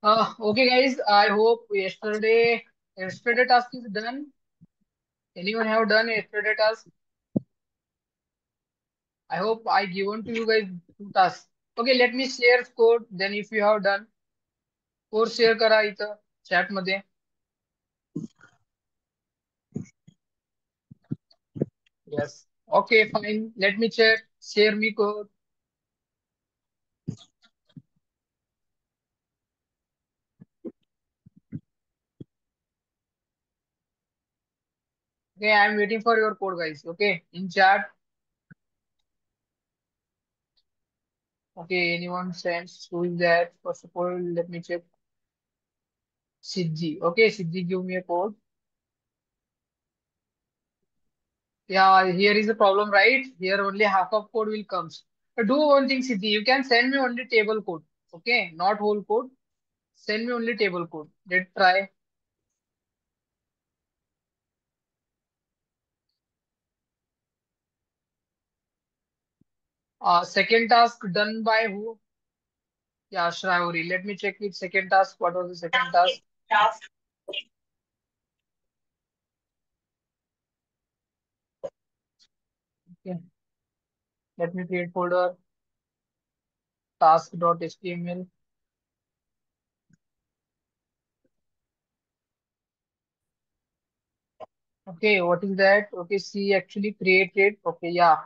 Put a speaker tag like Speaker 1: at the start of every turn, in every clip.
Speaker 1: Okay, guys. I hope yesterday task is done. Anyone have done yesterday task? I hope I given to you guys two tasks. Okay, let me share code. Then if you have done, code share करा इथं chat मध्ये. Yes. Okay, fine. Let me check. Share me code. Okay, I'm waiting for your code, guys. Okay, in chat. Okay, anyone sends? Who is that? First of all, let me check. Sidji. Okay, Sidji, give me a code. Yeah, here is the problem, right? Here only half of code will comes. Do one thing, Siddhi. You can send me only table code. Okay, not whole code. Send me only table code. Let's try. Second task done by who? Yeah, Shravuri. Let me check with second task. What was the second task? Okay. Let me create folder task.html. Okay, what is that? Okay, she actually created. Okay, yeah,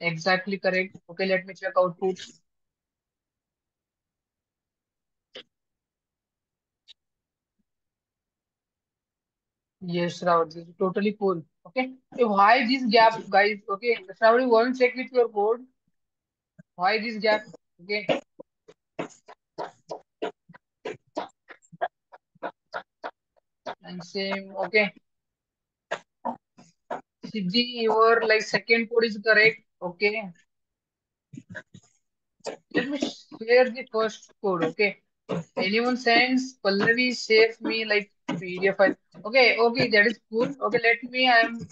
Speaker 1: exactly correct. Okay, let me check output. Yes, Shravuri, this is totally cool. Okay. So why this gap, guys? Okay, Shravuri, one check with your code. Why this gap? Okay, and same. Okay, Siddhi, your like second code is correct. Okay, let me share the first code. Okay, anyone sends Pallavi saves me like PDF file. Okay, okay, that is cool. Okay, let me. I'm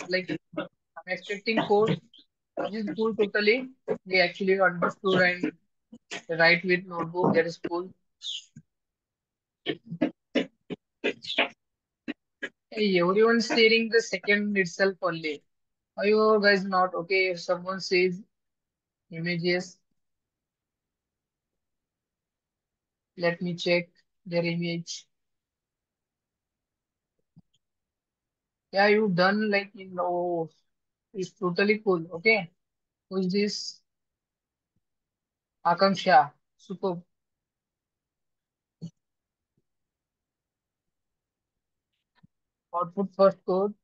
Speaker 1: expecting code. This is cool totally. We actually understood and write with notebook. That is cool. Hey, everyone's sharing the second itself only. Are you guys not okay? If someone says images, let me check their image. Yeah, you done like it's totally cool. Okay, who's this? Akanksha. Super. Output first code.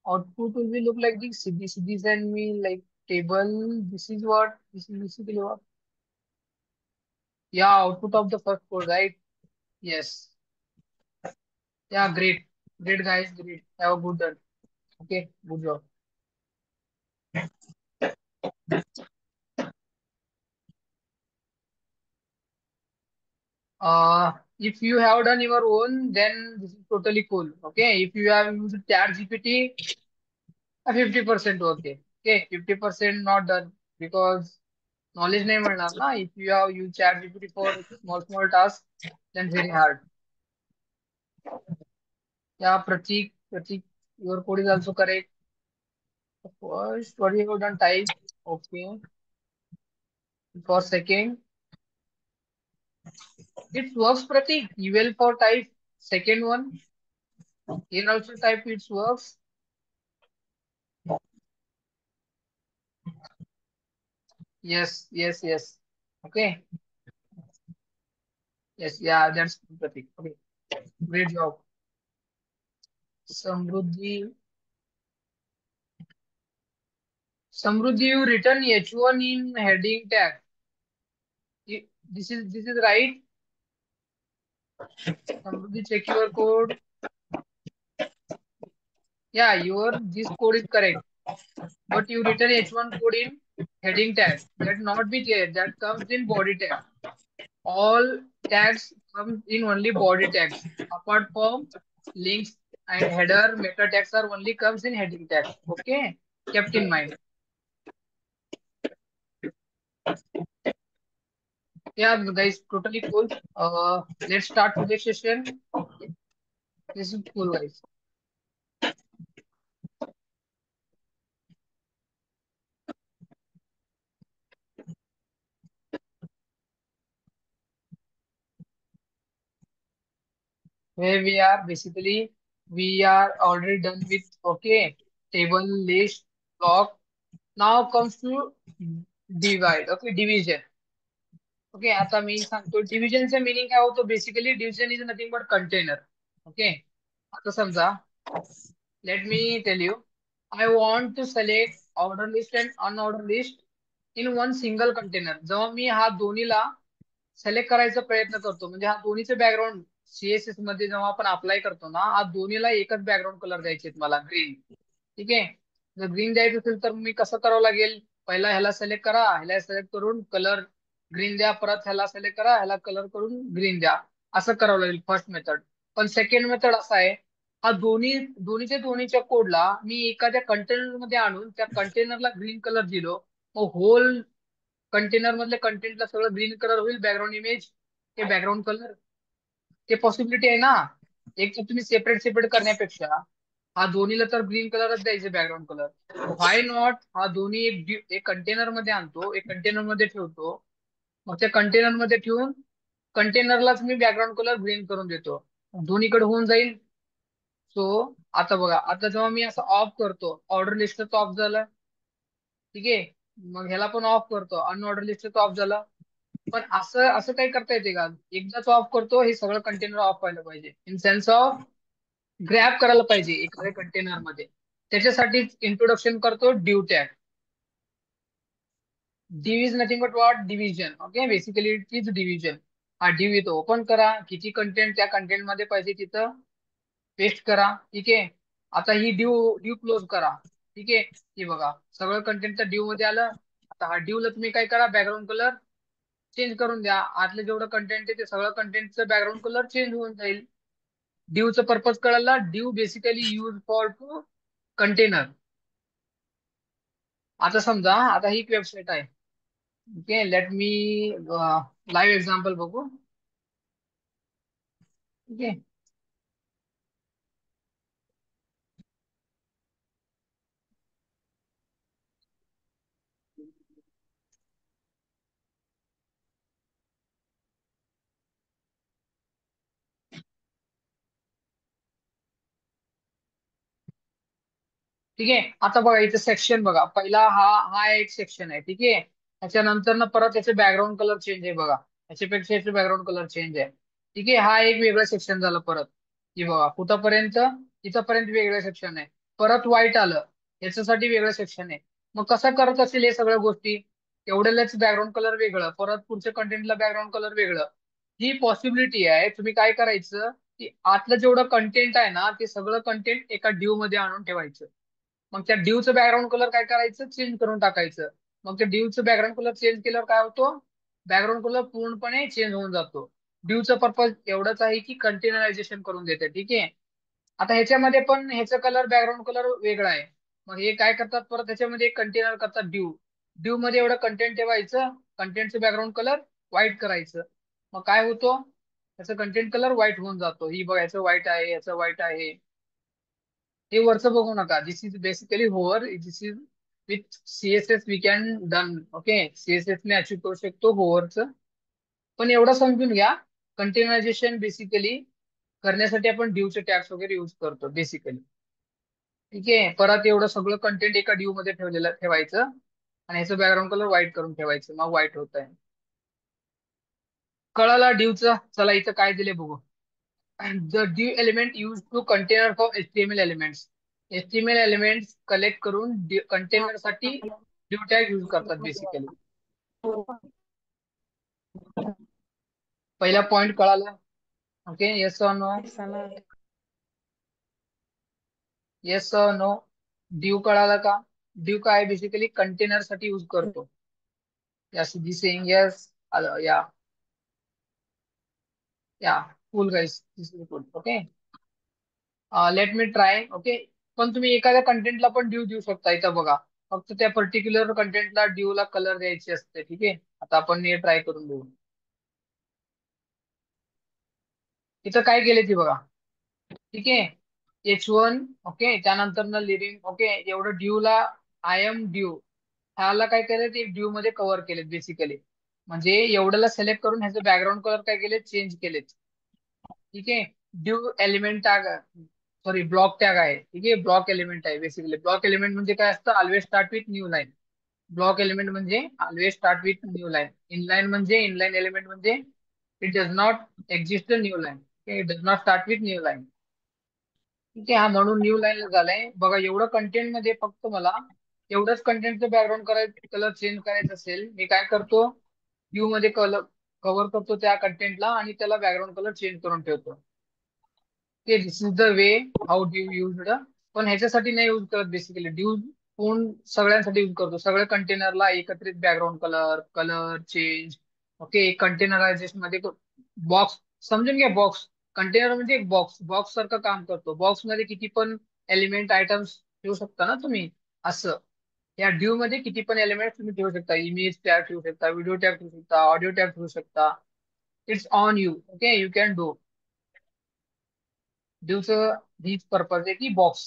Speaker 1: Output will be look like this. Siddhi send me like table. This is what. This is basically what. Yeah, output of the first code, right? Yes. Yeah, great. Great guys, great. Have a good done. Okay, good job. If you have done your own, then this is totally cool. Okay, if you have used ChatGPT, 50% okay. Okay, 50% not done because knowledge नाही मिळणार ना. If you have used ChatGPT for small tasks, then very hard. Yeah, Pratik, your code is also correct. First, what you have done type. Okay, for second, it works. Pratik, you will for type. Second one, here also type it works. Yes, yes, yes. Okay. Yes, yeah, that's Pratik. Okay, great job. Samruddhi, Samruddhi, you written H1 in heading tag. This is right. Samruddhi, check your code. Yeah, your this code is correct. But you written H1 code in heading tag. That not be there. That comes in body tag. All tags come in only body tags. Apart from links and header, meta tags are only comes in heading tags. Okay, kept in mind. Yeah, guys, totally cool. Let's start today's session. This is cool, guys. Where we are basically, we are already done with okay table, list, block. Now comes to divide. Okay, division. Okay, आता मी सांगतो डिव्हिजनचं meaning काय होतं. Basically division is nothing but container. Okay, आता समजा let me tell you. I want to select order list and unorder list in one single container. जेव्हा मी हा दोन्हीला सिलेक्ट करायचा प्रयत्न करतो, म्हणजे हा दोन्हीचे बॅकग्राऊंड सीएसएस मध्ये जेव्हा आपण अप्लाय करतो ना, हा दोन्हीला एकच बॅकग्राऊंड कलर द्यायचे मला, ग्रीन. ठीक आहे. जर ग्रीन द्यायचं असेल तर मी कसं करावं लागेल. पहिला ह्याला सिलेक्ट करा, ह्याला सिलेक्ट करून कलर ग्रीन द्या, परत ह्याला सिलेक्ट करा, ह्याला कलर करून ग्रीन द्या. असं करावं लागेल फर्स्ट मेथड. पण सेकंड मेथड असा आहे, हा दोन्हीच्या कोडला मी एखाद्या कंटेनर मध्ये आणून त्या कंटेनरला ग्रीन कलर दिलो, मग होल कंटेनर मधल्या कंटेंटला सगळं ग्रीन कलर होईल. बॅकग्राऊंड इमेज ते बॅकग्राऊंड कलर, ते पॉसिबिलिटी आहे ना. एक तर तुम्ही सेपरेट सेपरेट करण्यापेक्षा हा दोन्हीला तर ग्रीन कलरच द्यायचे बॅकग्राऊंड कलर. व्हाय नॉट हा दोन्ही एक कंटेनर मध्ये आणतो, एक कंटेनर मध्ये ठेवतो. मग त्या कंटेनर मध्ये ठेवून कंटेनरलाच मी बॅकग्राऊंड कलर ग्रीन करून देतो, दोन्हीकडे होऊन जाईल. सो आता बघा, आता जेव्हा मी असं ऑफ करतो, ऑर्डर लिस्टच ऑफ झालं. ठीक आहे. मग ह्याला पण ऑफ करतो, अनऑर्डर लिस्टच ऑफ झालं. पण असं असं काही करता येते का. एकदाच ऑफ करतो, हे सगळं कंटेनर ऑफ व्हायला पाहिजे, इन सेन्स ऑफ ग्रॅब करायला पाहिजे एखाद्या कंटेनर मध्ये. त्याच्यासाठीच इंट्रोडक्शन करतो div tag. Div is nothing but what, division. Okay, basically it is division. हा डिव्ह इथं ओपन करा, किती कंटेंट त्या कंटेंट मध्ये पाहिजे तिथं पेस्ट करा. ठीक आहे. आता ही ड्यू क्लोज करा. ठीक आहे. हे बघा, सगळं कंटेंट त्या ड्यू मध्ये आलं. आता हा ड्यूला तुम्ही काय करा, बॅकग्राऊंड कलर चेंज करून द्या. आतलं जेवढं कंटेंट आहे ते सगळं कंटेंटचं बॅकग्राऊंड कलर चेंज होऊन जाईल. ड्यूचं पर्पज कळाला. Due basically use for to container. आता समजा, आता ही एक वेबसाईट आहे. Okay, let me live example बघू. ओके. ठीक आहे. आता बघा इथे सेक्शन बघा, पहिला हा हा एक सेक्शन आहे. ठीक आहे. त्याच्यानंतर ना परत त्याचे बॅकग्राऊंड कलर चेंज आहे बघा, याच्यापेक्षा याचे बॅकग्राऊंड कलर चेंज आहे. ठीक आहे. हा एक वेगळं सेक्शन झालं. परत की बघा कुठंपर्यंत, इथंपर्यंत वेगळं सेक्शन आहे. परत व्हाईट आलं, याच्यासाठी वेगळं सेक्शन आहे. मग कसं करत असेल हे सगळ्या गोष्टी. एवढ्यालाच बॅकग्राऊंड कलर वेगळं, परत पुढच्या कंटेंटला बॅकग्राऊंड कलर वेगळं. ही पॉसिबिलिटी आहे. तुम्ही काय करायचं की आतलं जेवढं कंटेंट आहे ना, ते सगळं कंटेंट एका ड्यू मध्ये आणून ठेवायचं. मग त्या ड्यूचं बॅकग्राऊंड कलर काय करायचं, चेंज करून टाकायचं. मग त्या ड्यूचं बॅकग्राऊंड कलर चेंज केल्यावर काय होतो, बॅकग्राऊंड कलर पूर्णपणे चेंज होऊन जातो. ड्यूचं पर्पज एवढंच आहे की कंटेनरायझेशन करून देते. ठीक आहे. आता ह्याच्यामध्ये पण ह्याचा कलर, बॅकग्राऊंड कलर वेगळा आहे. मग हे काय करतात, परत ह्याच्यामध्ये एक कंटेनर करतात ड्यू. ड्यू मध्ये एवढं कंटेंट ठेवायचं, कंटेंटचं बॅकग्राऊंड कलर व्हाईट करायचं. मग काय होतो, त्याचं कंटेंट कलर व्हाईट होऊन जातो. ही बघ, याचं व्हाईट आहे, याचं व्हाईट आहे. हे वरचं बघू नका. This is basically hover. This is with CSS we can done. Okay, CSS ने अचीव करू शकतो होवरचं. पण एवढं समजून घ्या, कंटेनरायझेशन बेसिकली करण्यासाठी आपण ड्यूचे टॅग्स वगैरे युज करतो बेसिकली. ठीक आहे. परत एवढं सगळं कंटेंट एका ड्यू मध्ये ठेवायचं, आणि ह्याचं बॅकग्राऊंड कलर व्हाईट करून ठेवायचं. मग व्हाईट होत आहे. कळाला ड्यूचं. चला इथं काय दिले बघू. The div element used to container for HTML elements. HTML elements collect करून कंटेनर साठी div टॅग यूज करतात बेसिकली. पहिला पॉइंट कळाला. ओके, येस और नो. येस और नो. div कळाला का. div काय बेसिकली कंटेनर साठी यूज करतो. यस, जी सेइंग यस. या या cool guys, this is good. Okay, let me try. Okay. पण तुम्ही एखाद्या कंटेंटला पण ड्यू देऊ शकता. इथं बघा, फक्त त्या पर्टिक्युलर कंटेंटला ड्यू ला कलर द्यायचे असते. ठीक आहे. आता आपण हे ट्राय करून बघू. इथं काय केले ती बघा. ठीक आहे, H1. ओके, त्यानंतर न लिव्हिंग. ओके, एवढं ड्यूला आय एम ड्यू ह्याला काय केलं ते ड्यू मध्ये कव्हर केलेत बेसिकली. म्हणजे एवढ्याला सिलेक्ट करून ह्याचे बॅकग्राऊंड कलर काय केले, चेंज केलेत. ठीक आहे, div element tag, sorry block tag आहे. ठीक आहे, ब्लॉक एलिमेंट आहे बेसिकली. ब्लॉक एलिमेंट म्हणजे काय असतं, always start with new line. Block element म्हणजे always start with new line. Inline म्हणजे, इनलाईन एलिमेंट म्हणजे it does not exist new line. It does not start with new line. ठीक आहे, हा म्हणून न्यू लाईन झालाय बघा. एवढं कंटेंट मध्ये फक्त मला एवढंच कंटेंटचं बॅकग्राऊंड करायचं, कलर चेंज करायचं असेल, मी काय करतो, व्ह्यू मध्ये कलर कव्हर करतो त्या कंटेंटला आणि त्याला बॅकग्राऊंड कलर चेंज करून ठेवतो. ते this is the way how div used. पण ह्याच्यासाठी नाही यूज करत बेसिकली. ड्यू कोण सगळ्यांसाठी यूज करतो, सगळ्या कंटेनरला एकत्रित background colour, colour change. Okay, containerization मध्ये बॉक्स समजून घ्या. बॉक्स कंटेनर म्हणजे एक बॉक्स, बॉक्स सारखं काम करतो. बॉक्स मध्ये किती पण एलिमेंट आयटम्स ठेवू शकता ना तुम्ही, असं. या ड्यू मध्ये किती पण एलिमेंट तुम्ही ठेवू शकता. इमेज टॅग ठेवू शकता, व्हिडिओ टॅग ठेवू शकता, ऑडिओ टॅग ठेवू शकता. It's on you. Okay, you can do. ड्यूचं हीच पर्पज आहे की box,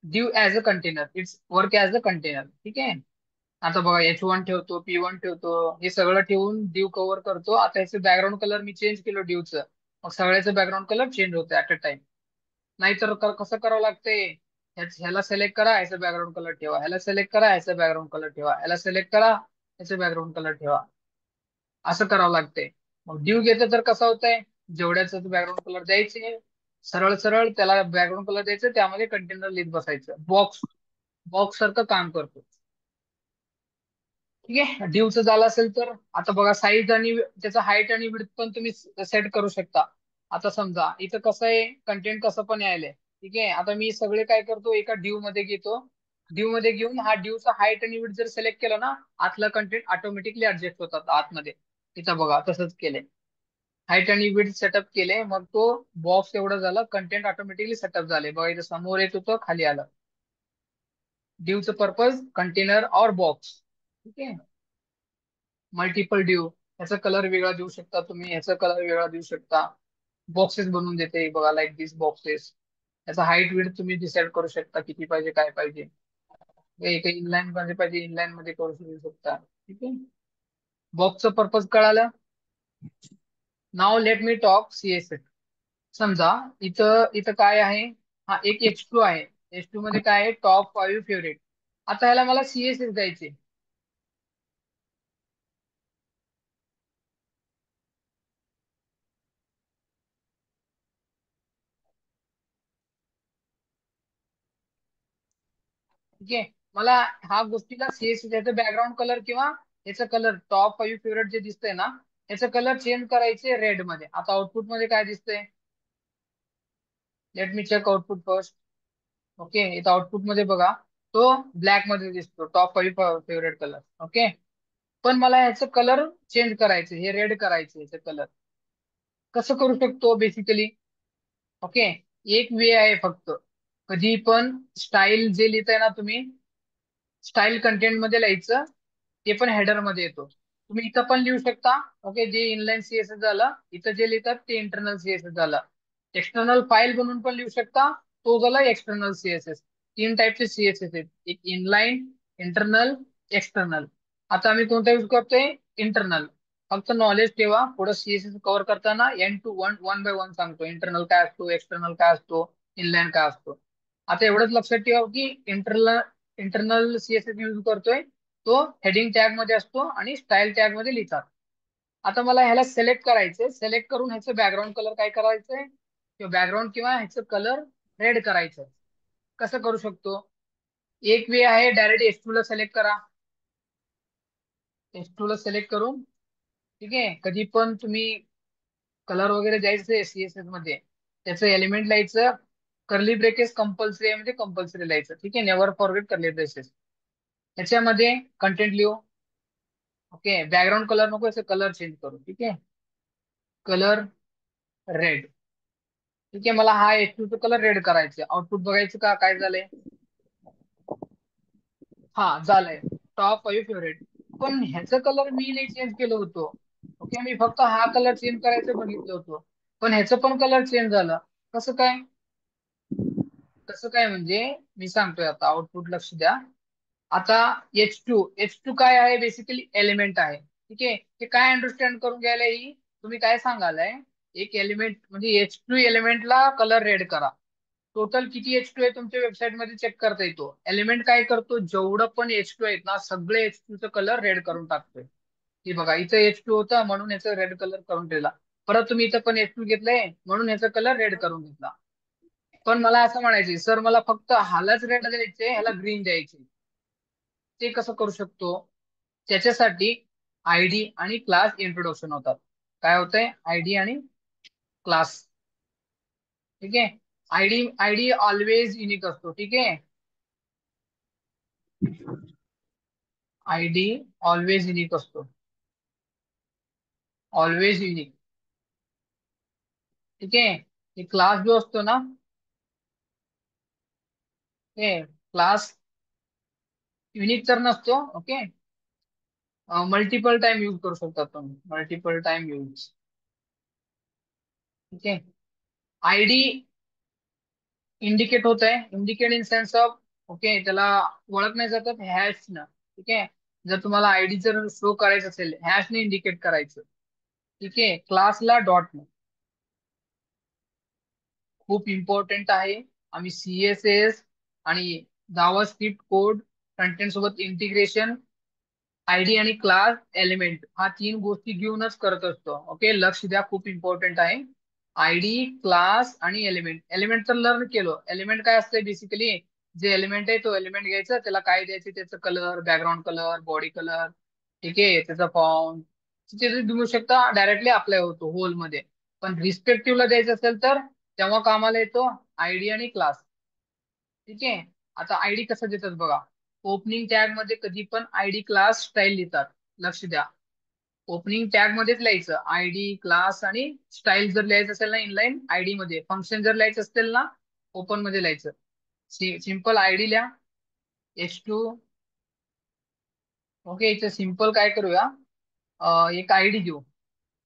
Speaker 1: div as a container, it's work as a container. ठीक आहे, आता बघा H1 ठेवतो, P1 ठेवतो, हे सगळं ठेवून ड्यू कव्हर करतो. आता ह्याचं बॅकग्राऊंड कलर मी चेंज केलं ड्यूचं, मग सगळ्याचं बॅकग्राऊंड कलर चेंज होतं ऍट अ टाइम. नाहीतर कसं करावं लागतंय, ह्याला सिलेक्ट करा, ह्याचा बॅकग्राऊंड कलर ठेवा, ह्याला सिलेक्ट करा, ह्याचा बॅकग्राऊंड कलर ठेवा, ह्याला सिलेक्ट करा, ह्याचा बॅकग्राऊंड कलर ठेवा, असं करावं लागतंय. मग ड्यू घेतं तर कसं होतंय, जेवढ्याचं बॅकग्राऊंड कलर द्यायचे, सरळ सरळ त्याला बॅकग्राऊंड कलर द्यायचं, त्यामध्ये कंटेनर लिहित बसायचं. बॉक्स, बॉक्स सारखं काम करतो. ठीक आहे, ड्यूचं झालं असेल तर आता बघा साईज आणि त्याचा हाईट आणि विड्थ पण तुम्ही सेट करू शकता. आता समजा इथं कसं आहे, कंटेंट कसं पण यायलंय. ठीक आहे, आता मी सगळे काय करतो, एका ड्यू मध्ये घेतो. ड्यू मध्ये घेऊन हा ड्यूचा हाईट आणि विड्थ जर सिलेक्ट केलं ना, आतलं कंटेंट ऑटोमॅटिकली ऍडजस्ट होतात आतमध्ये. इथं बघा तसंच केलंय, हाईट आणि विड्थ सेटअप केले, मग तो बॉक्स एवढं झालं, कंटेंट ऑटोमॅटिकली सेटअप झाले. बघा इथं समोर येत होतं, खाली आलं. ड्यूचं पर्पज कंटेनर और बॉक्स. ठीक आहे, मल्टिपल ड्यू, ह्याचा कलर वेगळा देऊ शकता तुम्ही, ह्याचा कलर वेगळा देऊ शकता. बॉक्सेस बनवून देते बघा, लाईक दिस बॉक्सेस. याचा हाईट विड्थ तुम्ही डिसाईड करू शकता, किती पाहिजे काय पाहिजे. एक इनलाईन मध्ये पाहिजे, इनलाईन मध्ये करू शकता. ठीक आहे, बॉक्सचं पर्पज कळालं. Now let me talk CSS. समजा इथं इथं काय आहे, हा एक H2 आहे. H2 मध्ये काय आहे, टॉप 5 फेवरेट. आता ह्याला मला CSS द्यायचे. ठीक आहे, मला हा गोष्टीला CSS याचं बॅकग्राऊंड कलर किंवा याचा कलर टॉप 5 फेवरेट जे दिसतंय ना, याचा कलर चेंज करायचे रेड मध्ये. आता आउटपुट मध्ये काय दिसतंय, let me check output first. Okay, इथं आउटपुट मध्ये बघा, तो ब्लॅक मध्ये दिसतो, टॉप 5 फेवरेट कलर. ओके, पण मला ह्याचं कलर चेंज करायचं, हे रेड करायचं ह्याचं कलर. कसं करू शकतो बेसिकली. ओके, एक वे आहे फक्त. कधी पण स्टाईल जे लिहिताय ना तुम्ही, स्टाईल कंटेंट मध्ये लिहायचं, ते पण हेडर मध्ये येतो. तुम्ही इथं पण लिहू शकता. ओके, जे इनलाईन CSS झालं, इथं जे लिहितात ते इंटरनल CSS झालं. एक्सटर्नल फाईल बनवून पण लिहू शकता, तो झाला एक्सटर्नल CSS. तीन टाईपचे CSS आहेत, एक इनलाईन, इंटरनल, एक्सटर्नल. आता आम्ही कोणता यूज करतोय, इंटरनल. फक्त नॉलेज ठेवा, पुढे CSS कव्हर करताना N to one, one by one सांगतो, इंटरनल काय असतो, एक्सटर्नल काय असतो, इनलाईन काय असतो. आता एवढंच लक्षात ठेवा की इंटरनल, इंटरनल CSS यूज करतोय, तो हेडिंग टॅग मध्ये असतो आणि स्टाईल टॅग मध्ये लिहितात. आता मला ह्याला सिलेक्ट करायचंय, सिलेक्ट करून ह्याचं बॅकग्राऊंड कलर काय करायचंय, किंवा बॅकग्राऊंड किंवा ह्याचं कलर रेड करायचं. कसं करू शकतो, एक वे आहे, डायरेक्ट H2 ला सिलेक्ट करा. H2 ला सिलेक्ट करून, ठीक आहे, कधी पण तुम्ही कलर वगैरे द्यायचंय CSS मध्ये, त्याचं एलिमेंट लिहायचं, कर्ली ब्रेकेस कंपल्सरी आहे म्हणजे कंपल्सरी लिहायचं. ठीक आहे, नेव्हर फॉरगेट कर्ली ब्रेसेस. त्याच्यामध्ये कंटेंट लिहू. ओके, बॅकग्राऊंड कलर नको, याचं कलर चेंज करू. ठीक आहे, कलर रेड. ठीक आहे, मला हा H2 चा कलर रेड करायचं. आउटपुट बघायचं का काय झालंय, हा झालंय, टॉप 5 फेवरेट. पण ह्याचं कलर मी नाही चेंज केलं होतं. ओके, मी फक्त हा कलर चेंज करायचं बघितलं होतं. पण ह्याचं पण कलर चेंज झाला. कसं काय? कसं काय म्हणजे मी सांगतोय आता, आउटपुट लक्ष द्या. आता एच टू काय आहे? बेसिकली एलिमेंट आहे. ठीक आहे, ते काय अंडरस्टँड करून घ्यायला ही तुम्ही काय सांगालाय, एक एलिमेंट म्हणजे एच टू एलिमेंटला कलर रेड करा. टोटल किती एच टू आहे तुमच्या वेबसाईट मध्ये चेक करता येतो. एलिमेंट काय करतो, जेवढं पण एच टू आहेत ना, सगळे एच टू चा कलर रेड करून टाकतोय. की बघा इथं एच टू होता म्हणून याचा रेड कलर करून दिला. परत तुम्ही इथं पण एच टू घेतलंय म्हणून याचा कलर रेड करून घेतला. पण मला असं म्हणायचे सर, मला फक्त ह्यालाच रेड द्यायचे, ह्याला ग्रीन द्यायचे, ते कसं करू शकतो? त्याच्यासाठी आयडी आणि क्लास इंट्रोडक्शन होतात. काय होतंय? आयडी आणि क्लास. ठीक आहे. आयडी आयडी ऑलवेज युनिक असतो. ठीक आहे. आयडी ऑलवेज युनिक असतो. Always unique. ठीक आहे. क्लास जो असतो ना, हे क्लास युनिक तर नसतो. ओके. मल्टिपल टाइम यूज करू शकतात तुम्ही, मल्टिपल टाइम यूज. ठीक आहे. आयडी इंडिकेट होत आहे, indicate in sense of, okay, त्याला ओळखण्यात जातात हॅश न. ठीक आहे. जर तुम्हाला आयडी जर शो करायचं असेल हॅशने इंडिकेट करायचं. ठीक आहे. क्लासला डॉट न. खूप इम्पॉर्टंट आहे. आम्ही CSS आणि जावा स्क्रिप्ट कोड कंटेंट सोबत इंटिग्रेशन, आयडी आणि क्लास एलिमेंट हा तीन गोष्टी घेऊनच करत असतो. ओके, लक्ष द्या, खूप इम्पॉर्टंट आहे. आयडी, क्लास आणि एलिमेंट. एलिमेंट तर लर्न केलो. एलिमेंट काय असतं बेसिकली? जे एलिमेंट आहे तो एलिमेंट घ्यायचा, त्याला काय द्यायचं, त्याचं colour, background colour, body colour. ठीक आहे, त्याचा फॉर्म ते देऊ शकता, डायरेक्टली अप्लाय होतो होल मध्ये. पण रिस्पेक्टिव्हला द्यायचं असेल तर तेव्हा कामाला येतो आयडी आणि क्लास. ठीक आहे. आता आयडी कसं देतात बघा. ओपनिंग टॅग मध्ये कधी पण आयडी क्लास स्टाईल लिहितात. लक्ष द्या. ओपनिंग टॅग मध्येच लिहायचं आयडी क्लास आणि स्टाईल. जर लिहायचं असेल ना इनलाईन आयडी मध्ये, फंक्शन जर लिहायचं असेल ना ओपन मध्ये लिहायचं. सिंपल आयडी लिहा. H2. ओके, इथं सिंपल काय करूया, एक आयडी देऊ.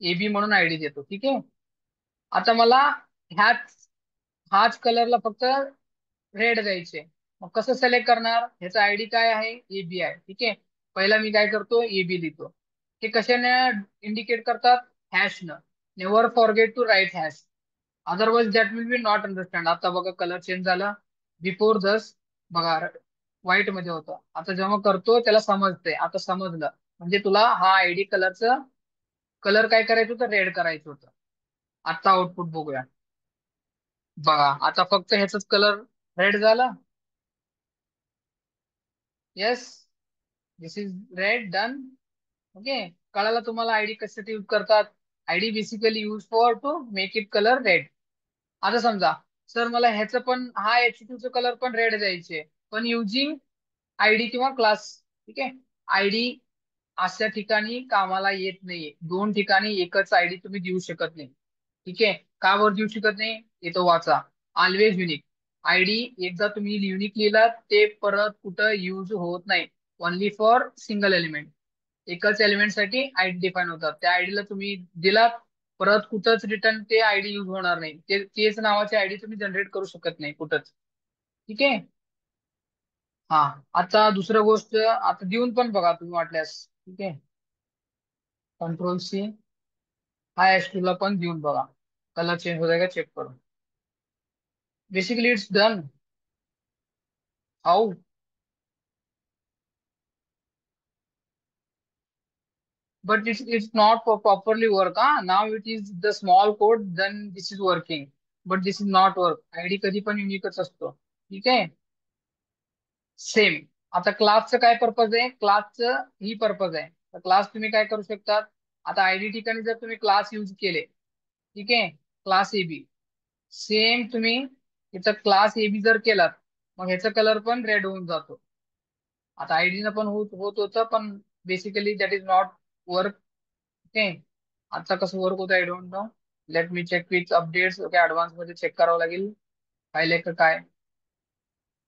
Speaker 1: AB म्हणून आयडी देतो. ठीक आहे. आता मला ह्याच हाच कलरला फक्त रेड द्यायचे. मग कसं सिलेक्ट करणार? ह्याचा आयडी काय आहे? AB आहे. ठीक आहे. पहिला मी काय करतो, AB लिहितो. हे कशाने इंडिकेट करतात? हॅश न. Never forget to write hash, otherwise that will be not understand. आता बघा कलर चेंज झाला. बिफोर दस बघा व्हाईट मध्ये होतं, आता जेव्हा करतो त्याला समजतंय. आता समजलं म्हणजे तुला हा आयडी कलरचं कलर काय करायचं होतं? रेड करायचं होतं. आता आउटपुट बघूया. बघा आता फक्त ह्याचाच कलर रेड झाला. Yes, this is red done. Okay. कळालं तुम्हाला आयडी कशासाठी यूज करतात? ID basically use for to make it colour red. आता समजा सर मला ह्याचं पण, हा H2 चं कलर पण रेड द्यायचे, पण युजिंग आयडी किंवा क्लास. ठीक आहे. आयडी अशा ठिकाणी कामाला येत नाहीये. दोन ठिकाणी एकच आयडी तुम्ही देऊ शकत नाही. ठीक आहे. का वर देऊ शकत नाही? येतो वाचा. Always unique. आयडी एकदा तुम्ही युनिक लिहिला ते परत कुठं यूज होत नाही. Only for single element. एकच एलिमेंट साठी आयडी डिफाईन होतात. त्या आयडीला तुम्ही दिलात, परत कुठंच रिटर्न ते आयडी युज होणार नाही. तेच नावाचे आयडी तुम्ही जनरेट करू शकत नाही कुठंच. ठीक आहे. हा. आता दुसरं गोष्ट आता देऊन पण बघा तुम्ही वाटल्यास. ठीक आहे. Ctrl+C. हा H2 ला पण देऊन बघा, कलर चेंज होत आहे का चेक करून. Basically it's done. How? But it's not properly work. Now it is the small code, then this is working. But this is not work. ID कधी पण युनिकच असतो. ठीक आहे. सेम. आता क्लासचं काय पर्पज आहे? क्लासचं ही पर्पज आहे. तर क्लास तुम्ही काय करू शकतात? आता आयडी ठिकाणी जर तुम्ही क्लास यूज केले, ठीक आहे, क्लास AB, सेम तुम्ही इथं क्लास AB जर केलात मग ह्याचा कलर पण रेड होऊन जातो. आता आयडीनं पण होत होत होतं, पण basically that is not work. Okay. आता कसं वर्क होतं I don't know. Let me check with updates. Okay, advance मध्ये चेक करावं लागेल पाहिले का काय,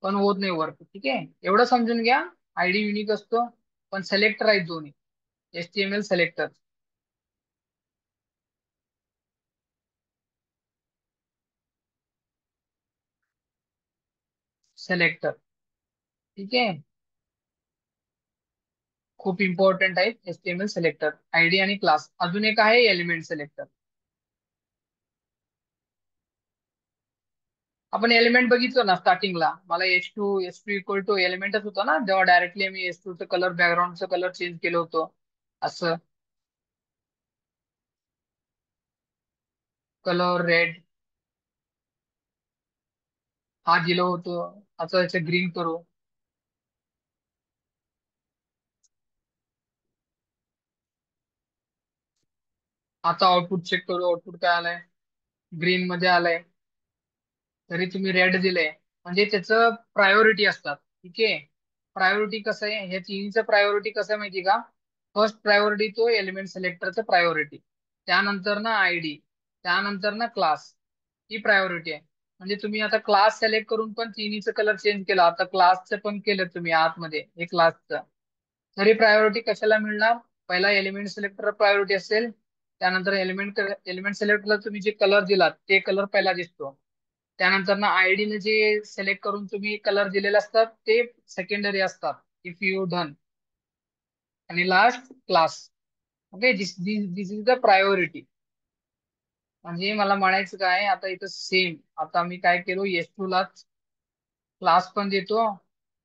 Speaker 1: पण होत नाही वर्क. ठीक आहे. एवढं समजून घ्या. आयडी युनिक असतो, पण सिलेक्टर आहेत दोन्ही. HTML selector. सिलेक्टर. ठीक आहे. खूप इम्पॉर्टंट आहे HTML सिलेक्टर, आयडी आणि क्लास. अजून एक आहे एलिमेंट सिलेक्टर. आपण एलिमेंट बघितलो ना स्टार्टिंगला, मला एच टू इक्वल टू एलिमेंटच होतं ना, जेव्हा डायरेक्टली मी H2 चं कलर, बॅकग्राऊंडचं कलर चेंज केलं होतं. असं कलर रेड हा दिलं होतं, आता याचं ग्रीन करू. आता आउटपुट चेक करू, आउटपुट काय आलंय, ग्रीन मध्ये आलंय. तरी तुम्ही रेड दिलंय, म्हणजे त्याचं प्रायोरिटी असतात. ठीक आहे. प्रायोरिटी कसं आहे, ह्या तिन्हीचं प्रायोरिटी कसं आहे माहिती का? फर्स्ट प्रायोरिटी तो एलिमेंट सिलेक्टरचं प्रायोरिटी, त्यानंतर ना आयडी, त्यानंतर ना क्लास, ही प्रायोरिटी आहे. म्हणजे तुम्ही आता क्लास सिलेक्ट करून पण तिन्हीचं कलर चेंज केला, आता क्लासचं पण केलं तुम्ही आतमध्ये हे क्लासचं, तरी प्रायोरिटी कशाला मिळणार? पहिला एलिमेंट सिलेक्टर प्रायोरिटी असेल, त्यानंतर एलिमेंट सिलेक्टरला तुम्ही जे कलर दिलात ते कलर पहिला दिसतो, त्यानंतर ना आयडी ने जे सिलेक्ट करून तुम्ही कलर दिलेले असतात ते सेकंडरी असतात, इफ यू डन. आणि last class. Okay, this this is the priority. म्हणजे मला म्हणायचं काय, आता इथं सेम, आता मी काय केलो, S2 ला क्लास पण देतो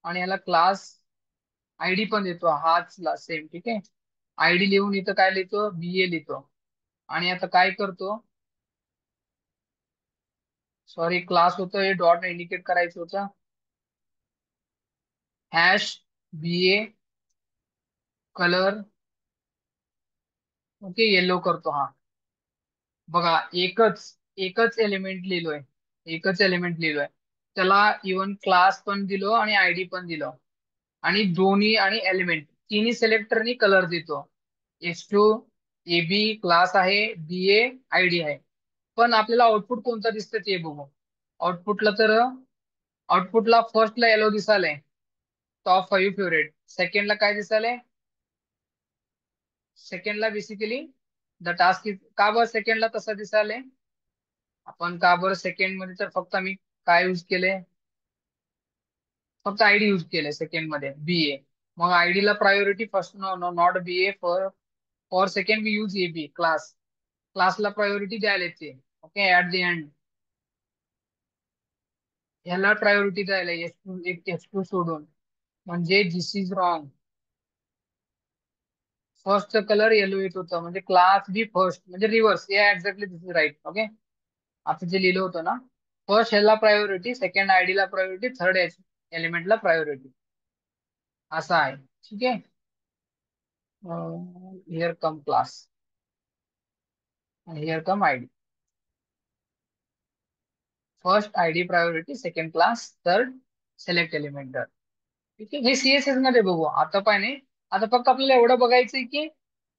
Speaker 1: आणि याला क्लास आयडी पण देतो, हाच सेम. ठीक आहे. आयडी लिहून इथं काय लिहितो, BA लिहितो. आणि आता काय करतो, सॉरी क्लास होतं हे डॉट इंडिकेट करायचं होतं, hash BA colour. Okay, yellow करतो हा. बघा, एकच एकच एलिमेंट लिहिलोय, एकच एलिमेंट लिहिलोय, त्याला इवन क्लास पण दिलो आणि आयडी पण दिलो. आणि दोन्ही आणि एलिमेंट तिन्ही सिलेक्टरनी कलर देतो. S2 AB क्लास आहे, BA आयडी आहे. पण आपल्याला आउटपुट कोणता दिसतं ते बघू. आउटपुटला तर आउटपुटला फर्स्टला येलो दिसालय, टॉप 5 फेवरेट. सेकंडला काय दिसालय, सेकंडला बेसिकली द टास्क इज, का बरं सेकंडला तसं दिसालय, आपण का बरं सेकंड मध्ये तर फक्त मी काय यूज केले, फक्त आयडी यूज केले सेकंड मध्ये BA. मग आयडी ला priority first, no no not BA, for second we use AB class. क्लासला प्रायोरिटी द्यायला येते. ओके, ऍट द एंड ह्याला प्रायोरिटी द्यायला S2 सोडून. म्हणजे this is wrong. First colour yellow येत होतं, म्हणजे क्लास बी फर्स्ट, म्हणजे रिव्हर्स, या exactly this is right. Okay, आता जे लिहिलं होतं ना, फर्स्ट ह्याला प्रायोरिटी, सेकंड आयडी ला प्रायोरिटी, थर्ड एलिमेंटला प्रायोरिटी, असा आहे. ठीक आहे. हिअर कम क्लास आणि here come ID. First ID priority, second class, third select element. ठीक आहे, हे CSS मध्ये बघू. आता पाय नाही, आता फक्त आपल्याला एवढं बघायचंय की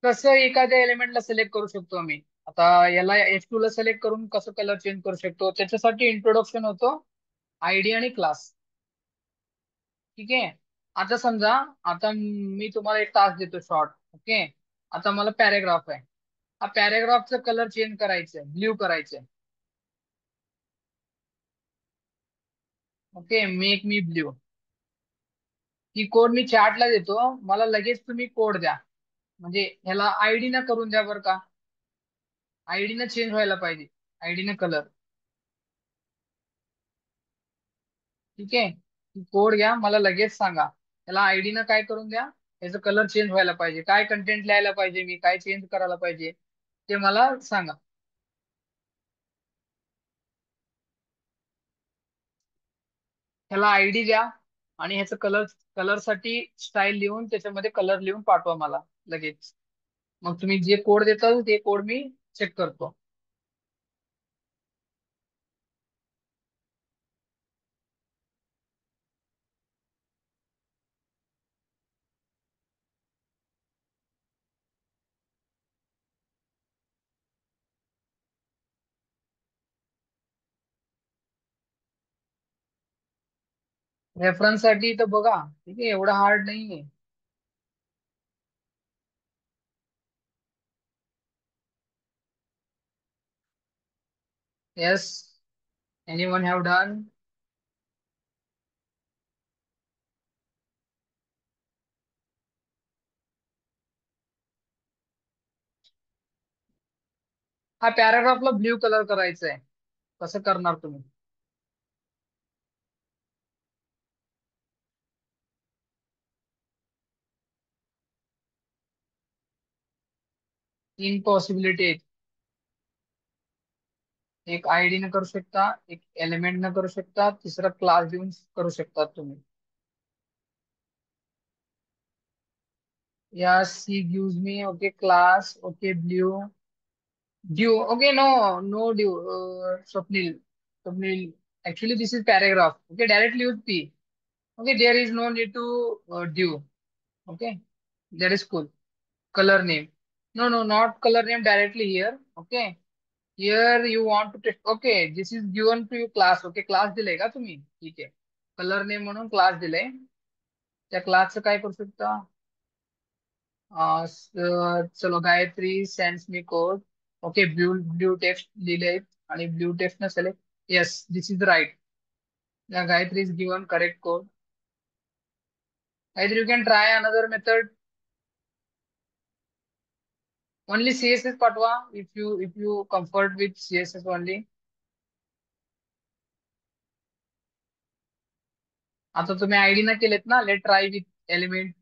Speaker 1: कसं एखाद्या एलिमेंटला सिलेक्ट करू शकतो आम्ही. आता याला S2 ला सिलेक्ट करून कसं कलर चेंज करू शकतो, त्याच्यासाठी इंट्रोडक्शन होतो आयडी आणि क्लास. ठीक आहे. आता समजा, आता मी तुम्हाला एक टास्क देतो शॉर्ट. ओके, आता मला पॅरेग्राफ आहे, हा पॅरेग्राफचा कलर चेंज करायचंय, ब्ल्यू करायचंय. Okay, make me blue. ही कोड मी चॅटला देतो, मला लगेच तुम्ही कोड द्या. म्हणजे ह्याला आयडी न करून द्या बरं का, आयडी न चेंज व्हायला पाहिजे, आयडी न कलर. ठीक आहे. कोड घ्या, मला लगेच सांगा त्याला आयडी न काय करून द्या, याचा कलर चेंज व्हायला पाहिजे, काय कंटेंट लिहायला पाहिजे, मी काय चेंज करायला पाहिजे ते मला सांगा. त्याला आयडी द्या आणि ह्याचं कलर, कलर साठी स्टाईल लिहून त्याच्यामध्ये कलर लिहून पाठवा मला लगेच. मग तुम्ही जे कोड देताल ते कोड मी चेक करतो. रेफरन्स साठी तर बघा, ठीक आहे, एवढं हार्ड नाहीये. Yes, anyone have done. हा पॅराग्राफला ब्ल्यू कलर करायचा आहे. कसं करणार तुम्ही? तीन पॉसिबिलिटी आहेत. एक आयडी न करू शकता, एक एलिमेंट न करू शकता, तिसरा क्लास देऊन करू शकता तुम्ही. या सी gives me okay class okay blue due okay no no due Swapnil Swapnil actually this is paragraph okay directly use p okay there is no need to due okay that is cool. Color name, no no not color name directly here okay. Here you want to test okay this is given to you class okay class दिले का तुम्ही ठीक आहे. Colour name म्हणून class दिले. त्या क्लासचं काय करू शकता? चलो Gayatri sends me code okay blue blue text लिहिले आणि ब्ल्यू टेक्स्ट न select yes this is right. Gayatri is given correct code. Either you can try another method. Only CSS पाठवा if you comfort with CSS only. आता तुम्ही ID ना केलेत ना let try with element.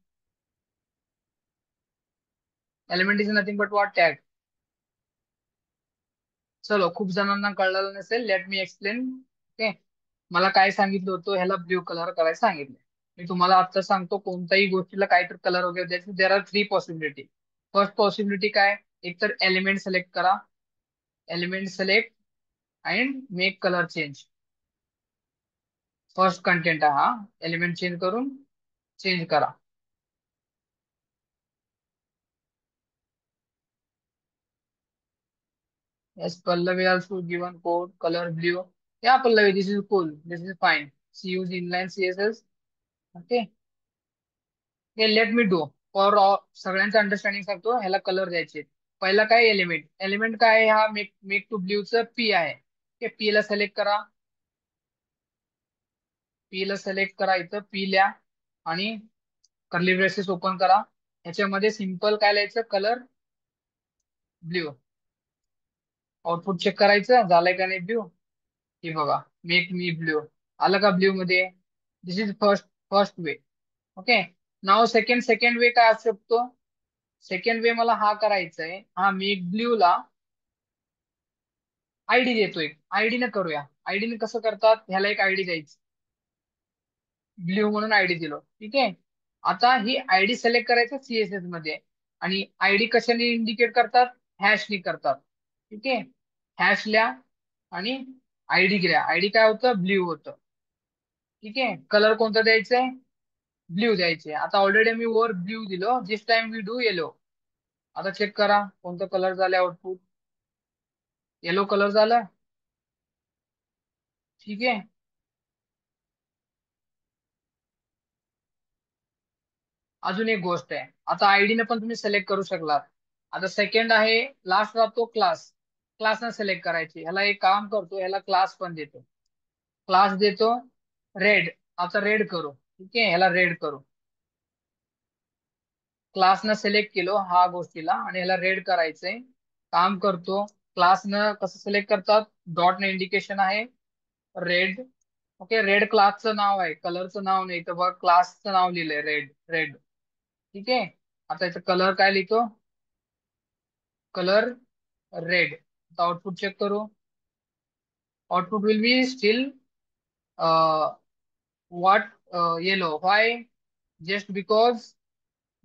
Speaker 1: Element is nothing but what tag. चलो खूप जणांना कळलेलं नसेल लेट मी एक्सप्लेन ओके. मला काय सांगितलं होतं ह्याला ब्ल्यू कलर करायला सांगितलं. मी तुम्हाला आता सांगतो कोणत्याही गोष्टीला काहीतरी कलर वगैरे द्यायचं. There are three possibility. First possibility काय एक तर एलिमेंट सिलेक्ट करा. Element select and make colour change. First content आहे हा. एलिमेंट चेंज करून चेंज करा. Yes, Pallavi also given code color blue. Yeah, Pallavi, this is cool. This is fine. She use inline CSS. Okay. Okay, let me do. For सगळ्यांचं understanding सांगतो ह्याला colour द्यायचे. पहिला काय एलिमेंट. एलिमेंट काय आहे हा मेक मेक टू ब्ल्यूचं पी आहे. ओके पी ला सिलेक्ट करा. पी ला सिलेक्ट करा इथं पी लिहा आणि कर्ली ब्रेसेस ओपन करा. ह्याच्यामध्ये सिंपल काय लिहायचं कलर ब्ल्यू. आउटपुट चेक करायचं झालंय का नाही ब्ल्यू. हे बघा मेक मी ब्ल्यू आलं का ब्ल्यू मध्ये. This is first first way okay. Now second way काय असू शकतो. सेकंड वे मला हा करायचा आहे हा मेक ब्ल्यू ला आयडी देतोय. आयडी न करूया. आयडी न कसं करतात ह्याला एक आयडी द्यायची. ब्ल्यू म्हणून आयडी दिलो ठीक आहे. आता ही आयडी सिलेक्ट करायचं सीएसएस मध्ये आणि आयडी कशाने इंडिकेट करतात हॅशनी करतात ठीक आहे. हॅश लिहा आणि आयडी घ्या. आयडी काय होतं ब्ल्यू होतं ठीक आहे. कलर कोणता द्यायचंय ब्ल्यू द्यायचे. आता ऑलरेडी मी वर ब्ल्यू दिलो दिस टाइम वी डू येलो. आता चेक करा कोणतं कलर झालं आउटपुट. येलो कलर झाला ठीक आहे. अजून एक गोष्ट आहे आता आयडी पण तुम्ही सिलेक्ट करू शकलात. आता सेकंड आहे लास्ट राहतो क्लास. क्लास न सिलेक्ट करायची. ह्याला एक काम करतो ह्याला क्लास पण देतो. क्लास देतो रेड. आता रेड करू ठीक आहे. ह्याला रेड करू. क्लास न सिलेक्ट केलो हा गोष्टीला आणि ह्याला रेड करायचंय. काम करतो क्लास न कसं सिलेक्ट करतात डॉट न इंडिकेशन आहे रेड. ओके रेड क्लासचं नाव आहे कलरचं नाव नाही तर बघ क्लासचं नाव लिहिलंय रेड रेड ठीक आहे. आता याचा कलर काय लिहितो कलर रेड. आउटपुट चेक करू. Output will be still what yellow why just because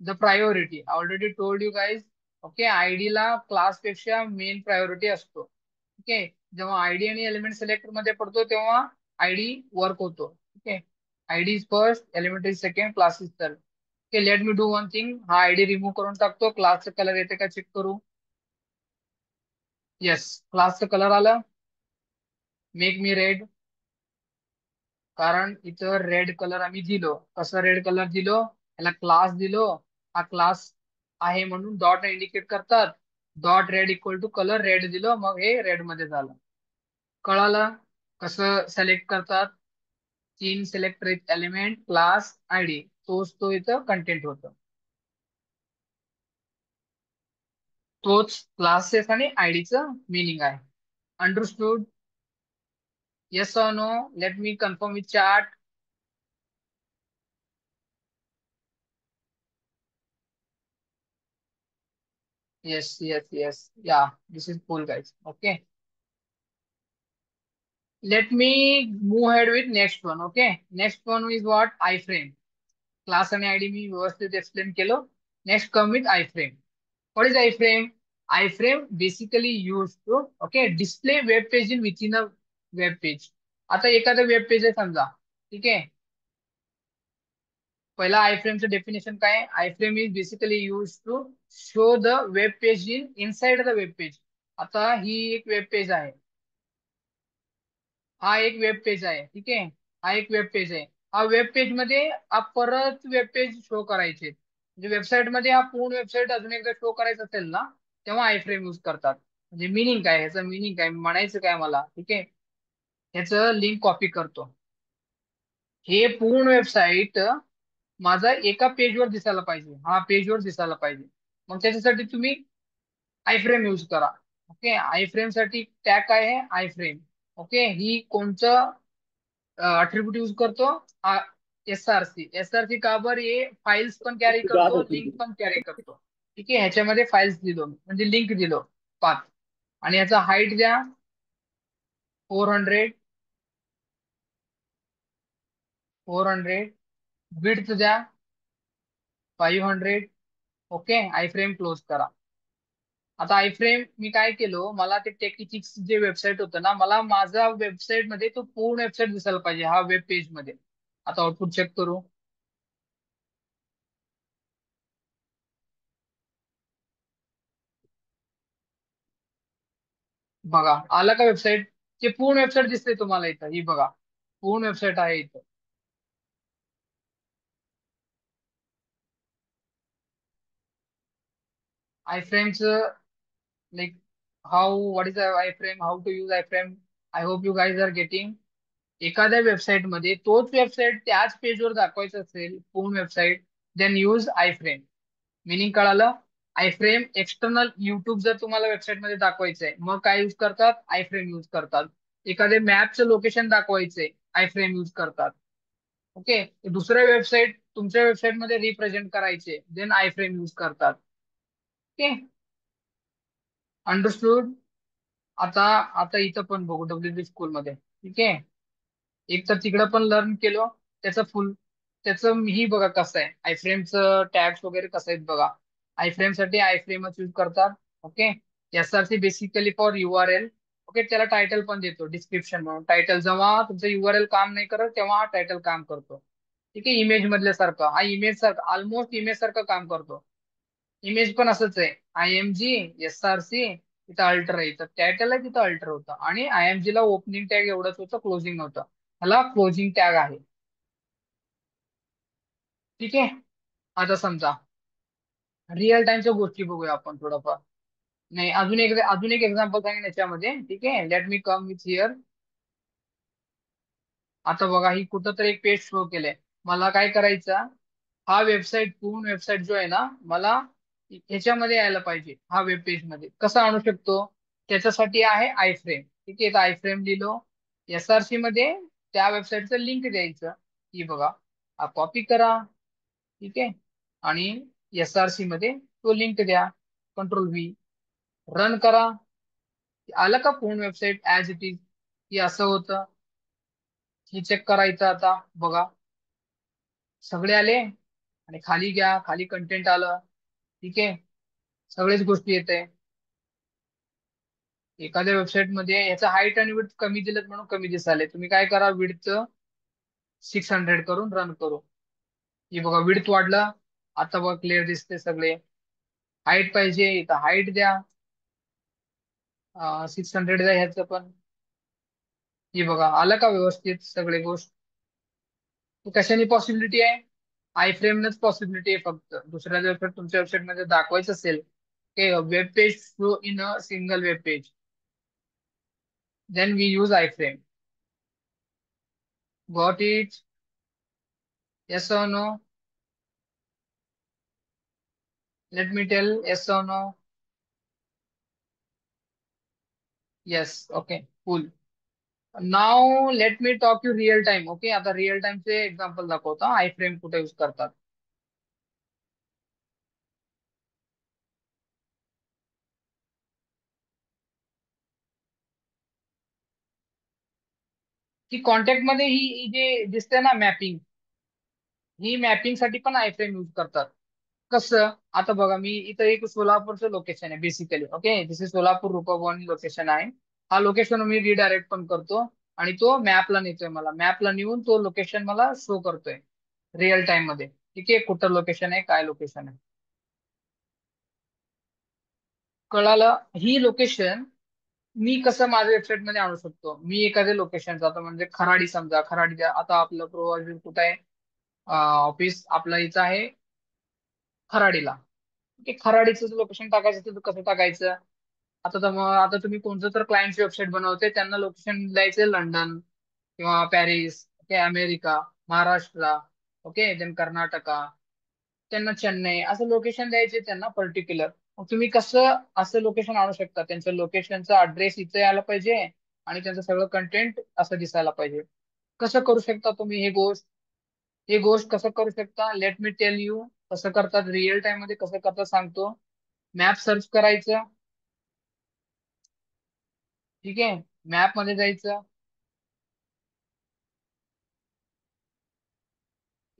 Speaker 1: the priority already told you guys okay. ID ला क्लास पेक्षा मेन प्रायोरिटी असतो ओके. जेव्हा आयडी आणि एलिमेंट सिलेक्टर मध्ये पडतो तेव्हा आयडी वर्क होतो okay. ID is first element is second class is third. Okay let me do one thing हा आयडी रिमूव्ह करून टाकतो. क्लासचा कलर येते का चेक करू. येस क्लासचा कलर आला. मेक मी रेड कारण इथं रेड कलर आम्ही दिलो. कसं रेड कलर दिलो याला क्लास दिलो. हा क्लास आहे म्हणून डॉट इंडिकेट करतात. Dot red equal to colour red दिलो मग हे रेड मध्ये झालं. कळालं कसं सिलेक्ट करतात. तीन सिलेक्ट एलिमेंट क्लास आयडी तोच तो इथं कंटेंट होतं. तोच क्लासेस आणि आयडीचं मिनिंग आहे. Understood? Yes or no? Let me confirm with chat. Yes, yes, yes. Yeah, this is cool, guys. Okay. Let me move ahead with next one. Okay. Next one is what? iframe. Class आणि ID मी व्यवस्थित explain केलं. Next come with iframe. What is iframe? Iframe basically used to okay display web page in within a web page. आता एखादं web page आहे समजा, ठीक आहे. पहिला iframeचं डेफिनेशन काय आहे? iframe is basically used to show the web page in inside the web page. आता ही एक वेब पेज आहे. हा एक वेब पेज आहे, ठीक आहे. हा एक वेब पेज आहे. हा वेब पेज मध्ये आप परत वेब पेज शो करायचे म्हणजे वेबसाईट मध्ये हा पूर्ण वेबसाईट अजून एकदा शो करायचं असेल ना, तेव्हा आय फ्रेम यूज करतात. म्हणजे मिनिंग काय ह्याचं, मिनिंग काय म्हणायचं काय मला, ठीक आहे. ह्याचं लिंक कॉपी करतो. हे पूर्ण वेबसाईट माझा एका पेजवर दिसायला पाहिजे, हा पेजवर दिसायला पाहिजे. मग त्याच्यासाठी तुम्ही आय फ्रेम यूज करा. ओके. आय फ्रेम साठी टॅग काय आहे? I frame. ओके. ही कोणचं अट्रिब्यूट यूज करतो? एसआरसी. एसआरसी का बरं? ये फाइल्स पण कॅरी करतो, लिंक पण कॅरी करतो. ठीक आहे. ह्याच्यामध्ये फाइल्स दिलो म्हणजे लिंक दिलो 5. आणि याचा हाईट द्या 400. 400. विड्थ द्या 500. ओके. आय फ्रेम क्लोज करा. आता आय फ्रेम मी काय केलो, मला ते टेकिटिक्स जे वेबसाईट होतं ना, मला माझा वेबसाईट मध्ये तो पूर्ण वेबसाईट दिसायला पाहिजे हा वेब पेज मध्ये. आता आउटपुट चेक करू. बघा आला का वेबसाईट? ते पूर्ण वेबसाईट दिसते तुम्हाला इथं, ही बघा पूर्ण वेबसाईट आहे इथं. iframes like how, what is the iframe, how to use iframe? I hope you guys are getting. एखाद्या वेबसाईट मध्ये तोच वेबसाईट त्याच पेजवर दाखवायचं असेल पूर्ण website, then use iframe. Meaning कळालं? iframe एक्सटर्नल युट्यूब जर तुम्हाला वेबसाईट मध्ये दाखवायचंय मग काय यूज करतात? iframe यूज करतात. एखाद्या मॅपचं लोकेशन दाखवायचंय iframe यूज करतात. ओके. दुसऱ्या वेबसाईट तुमच्या वेबसाईट मध्ये रिप्रेझेंट करायचे, देन iframe यूज करतात. ओके. अंडरस्टूड? आता आता इथं पण बघू डब्ल्यूबी स्कूल मध्ये, ठीक आहे. एक तर तिकडं पण लर्न केलो. त्याचं फुल त्याचं ही बघा कसं आहे, आयफ्रेमचं टॅग्स वगैरे कसं आहेत बघा. आयफ्रेम साठी आयफ्रेमच यूज करतात. Okay. SRC basically for URL. Okay. त्याला टायटल पण देतो डिस्क्रिप्शन म्हणून. टायटल जेव्हा तुमचं युआरएल काम नाही करत तेव्हा हा टायटल काम करतो. ठीक आहे. इमेज मधल्यासारखं हा इमेज सारखं ऑलमोस्ट इमेज सारखं काम करतो. इमेज पण असंच आहे. I M G, S R C, तिथं अल्टर आहे, इथं टायटल आहे, तिथं अल्टर होतं. आणि आय एम जी ला ओपनिंग टॅग एवढंच होतं, क्लोजिंग नव्हतं. ह्याला क्लोजिंग टॅग आहे. ठीक आहे. आता समजा रिअल टाइमच्या गोष्टी बघूया आपण थोडंफार. नाही, अजून एक एक्झाम्पल सांगेन याच्यामध्ये, ठीक आहे. Let me come with here. आता बघा ही कुठं तर एक पेज शो केलंय. मला काय करायचं, हा वेबसाईट पूर्ण वेबसाईट जो आहे ना, मला ह्याच्यामध्ये यायला पाहिजे. हा वेब पेज मध्ये कसं आणू शकतो? त्याच्यासाठी आहे आय फ्रेम. ठीक आहे. I frame लिहिलो. एसआरसी मध्ये त्या वेबसाईटचं लिंक द्यायचं. ही बघा, हा कॉपी करा, ठीक आहे. आणि एसआरसी मध्ये तो लिंक द्या. कंट्रोल व्ही, रन करा. आलं का पूर्ण वेबसाईट ऍज इट इज? ही असं होतं. ही चेक करायचं आता बघा. सगळे आले आणि खाली घ्या, खाली कंटेंट आलं, ठीक आहे. सगळेच गोष्टी येते. एखाद्या वेबसाईट मध्ये याचा हाईट आणि विड्थ कमी दिलं म्हणून कमी दिसाले. तुम्ही काय करा, विड्थ 600 करून रन करू. हे बघा विड्थ वाढला. आता बघा क्लिअर दिसते सगळे. हाईट पाहिजे इथं हाईट द्या, 600 द्या ह्याचं पण. हे बघा आलं का व्यवस्थित सगळे गोष्ट? कशाने पॉसिबिलिटी आहे? आय फ्रेमनच पॉसिबिलिटी आहे फक्त. दुसऱ्या वेबसाईट तुमच्या वेबसाईट मध्ये दाखवायचं असेल web page flow in a single web page, then we use iframe. Got it? Yes or no? Let me tell yes or no. Yes okay cool. Now let me talk you real time. Okay आता real टाइमचे example दाखवतो I frame कुठे use करतात. की contact मध्ये ही जे दिसते ना mapping, ही mapping साठी पण आय फ्रेम यूज करतात. कसं, आता बघा मी इथं एक सोलापूरचं लोकेशन आहे basically. Okay this is Solapur Rupabhavani location आहे. हा लोकेशन मी रिडायरेक्ट पण करतो आणि तो मॅपला नेतोय, मला मॅपला नेऊन तो लोकेशन मला शो करतोय रिअल टाइम मध्ये. ठीक आहे कुठं लोकेशन आहे काय लोकेशन आहे. कळालं. ही लोकेशन मी कसं माझ्या वेबसाईट मध्ये आणू शकतो. मी एखाद्या लोकेशन जातो म्हणजे खराडी, समजा खराडी आता आपलं प्रोवाइड कुठं आहे, ऑफिस आपलं इथं आहे खराडीला. की खराडीचं लोकेशन टाकायचं तर कसं टाकायचं. आता आता तुम्ही कोणतं तर क्लायंटची वेबसाईट बनवते, त्यांना लोकेशन द्यायचं लंडन किंवा Paris, okay America, Maharashtra, okay then Karnataka, त्यांना चेन्नई असं लोकेशन द्यायचे त्यांना पर्टिक्युलर. मग तुम्ही कसं असं लोकेशन आणू शकता, त्यांच्या लोकेशनचा अड्रेस इथे यायला पाहिजे आणि त्यांचं सगळं कंटेंट असं दिसायला पाहिजे. कसं करू शकता तुम्ही हे गोष्ट कसं करू शकता, लेट मी टेल यू. कसं करतात रिअल टाइम मध्ये, कसं करतात सांगतो. मॅप सर्च करायचं. ठीक आहे मॅप मध्ये जायचं.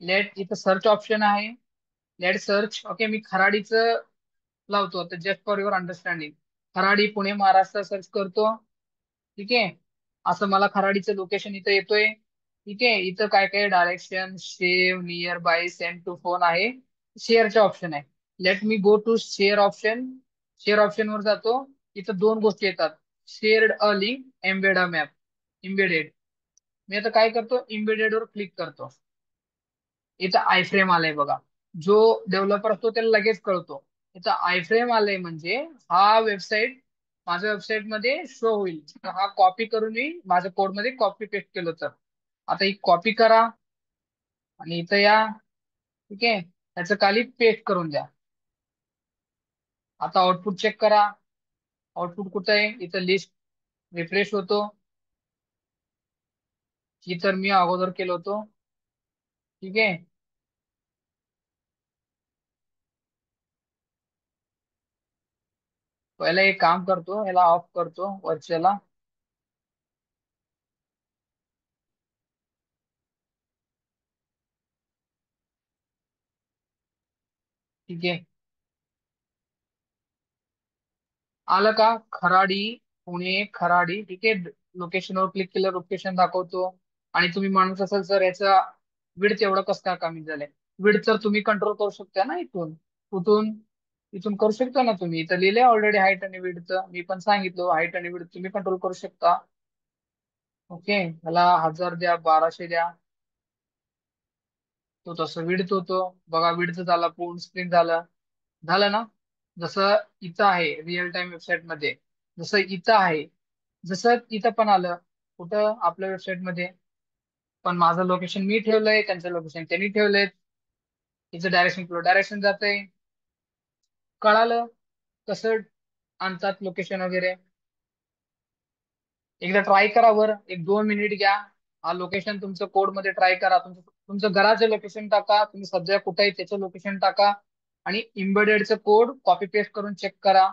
Speaker 1: लेट इथं सर्च ऑप्शन आहे. Let search. ओके मी खराडीचं लावतो आता just for your understanding. Kharadi Pune Maharashtra search करतो. ठीक आहे असं मला खराडीचं लोकेशन इथं येतोय. ठीक आहे इथं काय काय direction, save, nearby, send to phone आहे. शेअरचे ऑप्शन आहे. Let me go to share option. Share option वर जातो. इथं दोन गोष्टी येतात, shared a link, embed a map. Embedded. मी आता काय करतो, एम्बेडेड वर क्लिक करतो. इथं आय फ्रेम आलंय बघा. जो डेव्हलपर असतो त्याला लगेच कळतो. इथं आय फ्रेम आलंय म्हणजे हा वेबसाईट माझ्या वेबसाईट मध्ये शो होईल. तर हा कॉपी करून मी माझ्या कोड मध्ये कॉपी पेस्ट केलं तर. आता ही कॉपी करा आणि इथं या. ठीक आहे त्याचं खाली पेस्ट करून द्या. आता आउटपुट चेक करा. आउटपुट कुठं आहे, इथं लिस्ट रिफ्रेश होतो. ही तर मी अगोदर केलं होतो. ठीक आहे पहिला एक काम करतो, याला ऑफ करतो वरच्याला. ठीक आहे आलं का, खराडी पुणे खराडी. ठीक आहे लोकेशनवर क्लिक केलं लोकेशन दाखवतो. आणि तुम्ही म्हणत असाल सर याचा विड्थ एवढं कसं काय कमी झालंय. विड्थ तर तुम्ही कंट्रोल करू शकता ना इथून. कुठून, इथून करू शकता ना तुम्ही. इथं लिहिलंय ऑलरेडी हाईट आणि विड्थ. मी पण सांगितलं हाईट आणि विड्थ तुम्ही कंट्रोल करू शकता. ओके मला 1000 द्या, 1200 द्या. तो तसं विड्थ होतो. बघा विड्थ झाला, पूर्ण स्क्रीन झालं. झालं ना. जसं इथं आहे रिअल टाइम वेबसाईट मध्ये, जसं इथं आहे, जसं इथं पण आलं कुठं आपल्या वेबसाईट मध्ये. पण माझं लोकेशन मी ठेवलंय, त्यांचं लोकेशन त्यांनी ठेवलंय. तिचं डायरेक्शन फ्लो डायरेक्शन जातंय. कळालं कसं आणतात लोकेशन वगैरे. एकदा ट्राय करा वर, एक 2 मिनिट घ्या. हा लोकेशन तुमचं कोड मध्ये ट्राय करा. तुमचं घराचं लोकेशन टाका, तुम्ही सध्या कुठे आहे त्याचं लोकेशन टाका आणि एम्बेडेडचं कोड कॉपी पेस्ट करून चेक करा.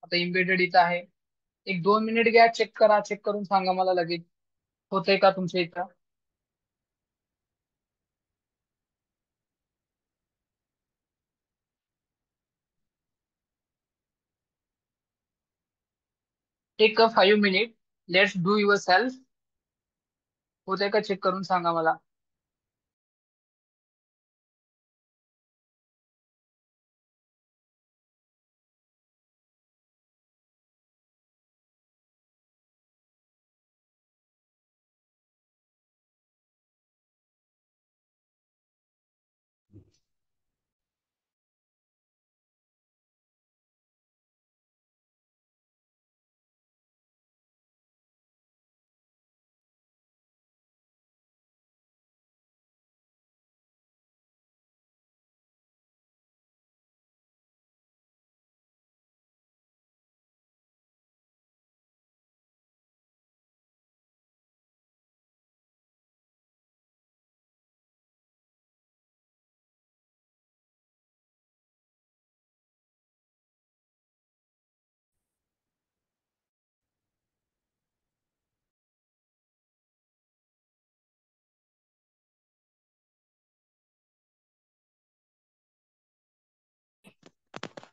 Speaker 1: आता एम्बेडेड इथं आहे. एक 2 मिनिट घ्या, चेक करा. चेक करून सांगा मला लगेच होतंय का तुमच्या इथं. Take 5 minute. Let's do yourself. होतंय का चेक करून सांगा मला.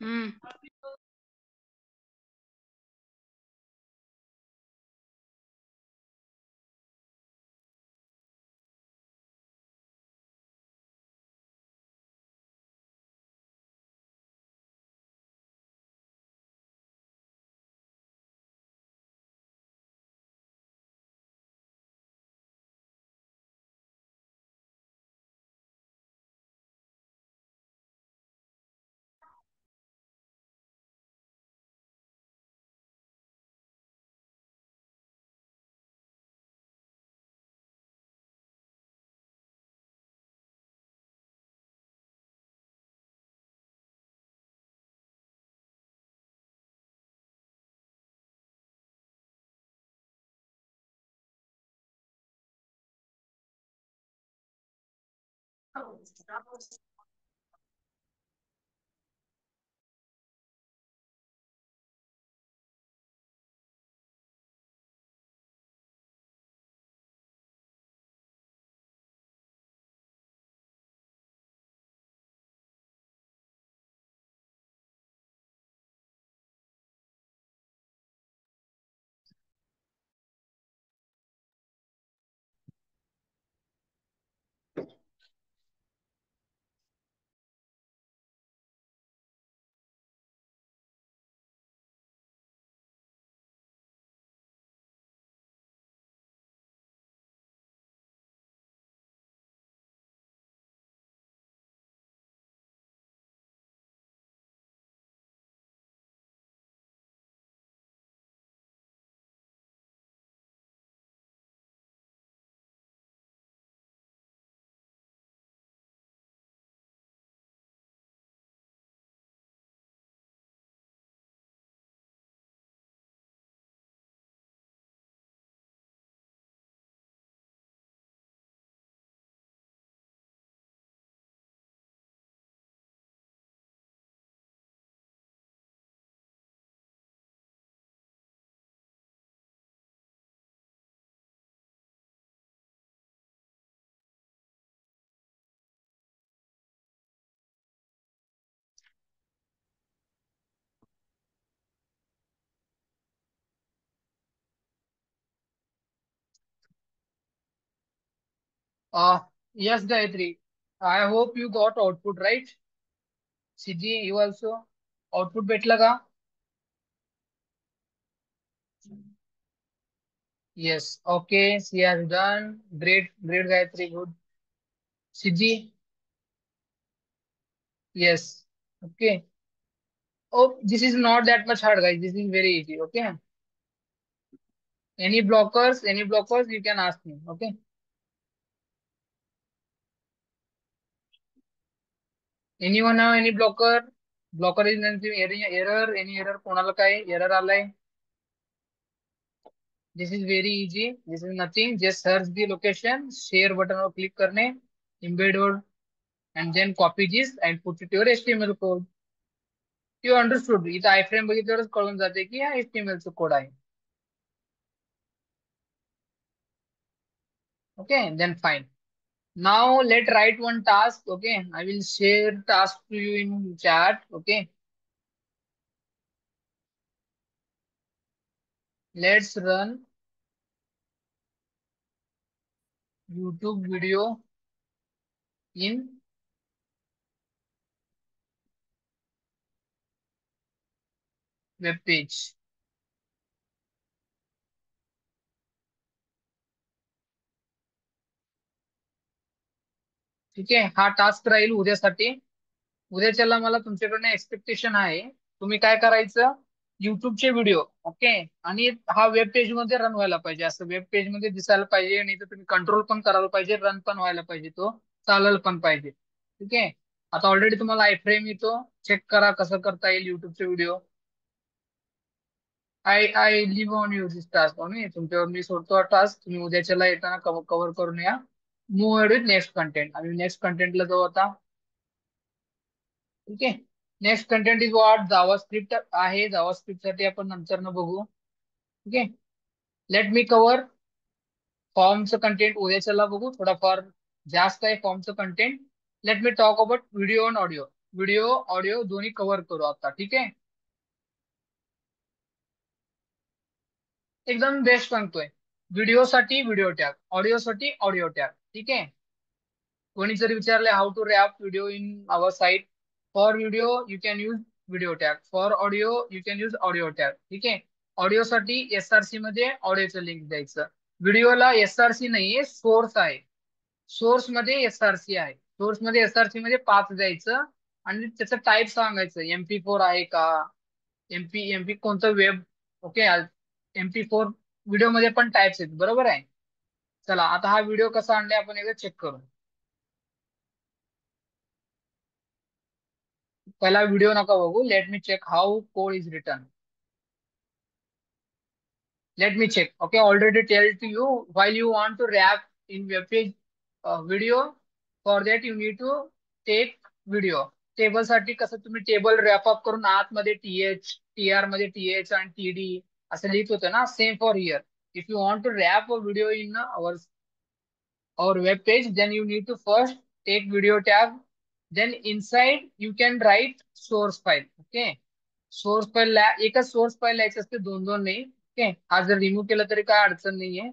Speaker 2: हम्म.
Speaker 1: Uh, yes, Gayatri. I hope you got output right. Siddhi, you also output भेटला का? Yes. Okay. She has done. Great. Great, Gayatri. Good. Siddhi. Yes. Okay. Oh, this is not that much hard, guys. This is very easy. Okay. Any blockers? Any blockers? You can ask me. Okay. Anyone have any blocker? Blocker is nothing. Error. Any error? कोणाला काय error आलाय? This is very easy. This is nothing. Just search the location, share button or click करने, embed word, and then copy this and put it to your HTML code. You understood. इथं iframe बघितल्यावरच कळून जाते की हा HTML चा code आहे. Okay, then fine. Now let write one task. Okay, I will share task to you in chat. Okay, let's run YouTube video in web page. ठीक आहे, हा टास्क राहील उद्यासाठी. उद्याच्याला मला तुमच्याकडनं एक्सपेक्टेशन आहे. तुम्ही काय करायचं, युट्यूबचे व्हिडिओ ओके, आणि हा वेब पेज मध्ये रन व्हायला पाहिजे, असं वेब पेज मध्ये दिसायला पाहिजे. आणि तर तुम्ही कंट्रोल पण करायला पाहिजे, रन पण व्हायला पाहिजे, तो चालायला पण पाहिजे. ठीक आहे. आता ऑलरेडी तुम्हाला आयफ्रेम येतो, चेक करा कसं करता येईल युट्यूबचे video. I I leave on you this task only. तुमच्यावर मी सोडतो टास्क, तुम्ही उद्याच्याला येताना कव्हर करून या. Move with next content. आम्ही नेक्स्ट कंटेंटला जाऊ आता. ठीक आहे. Next content is what, Java script आहे. जावा स्क्रिप्ट साठी आपण नंतर न बघू. ठीक आहे. लेट मी कव्हर फॉर्मचं कंटेंट उद्याच्याला बघू. थोडाफार जास्त आहे फॉर्मचं content. Let me talk about video and audio. Video audio दोन्ही कव्हर करू आता. ठीक आहे, एकदम बेस्ट सांगतोय. व्हिडिओसाठी व्हिडिओ टॅग, ऑडिओसाठी ऑडिओ टॅग. ठीक आहे. कोणी जर विचारले how to wrap video in our site, for video you can use video tag, for audio you can use audio tag. ठीक आहे. ऑडिओसाठी एसआरसी मध्ये ऑडिओचं लिंक द्यायचं. व्हिडिओला एसआरसी नाहीये, सोर्स आहे. सोर्स मध्ये एसआरसी आहे. सोर्स मध्ये एसआरसी मध्ये पाथ द्यायचं आणि त्याचं टाईप सांगायचं. MP4 आहे का, एमपी कोणतं वेब. ओके. MP4 व्हिडिओ मध्ये पण टाइप्स आहेत, बरोबर आहे. चला आता हा व्हिडिओ कसा आणलाय आपण एकदा चेक करू. पहिला व्हिडिओ नका बघू. Let me check how code is return. Let me check. Okay, already tell to you while you want to wrap in web page video. For that you need to take video. Table साठी कसं तुम्ही table rap up करून आतमध्ये TR मध्ये TH आणि TD असं लिहित होतं ना, same for here. If you want to wrap a video in our web page, then you need to first take video tag. Then inside you can write source file. Okay. Source file एकच source file लिहायचं असते, दोन दोन नाही. Okay. हा जर remove केला तरी काय अडचण नाहीये.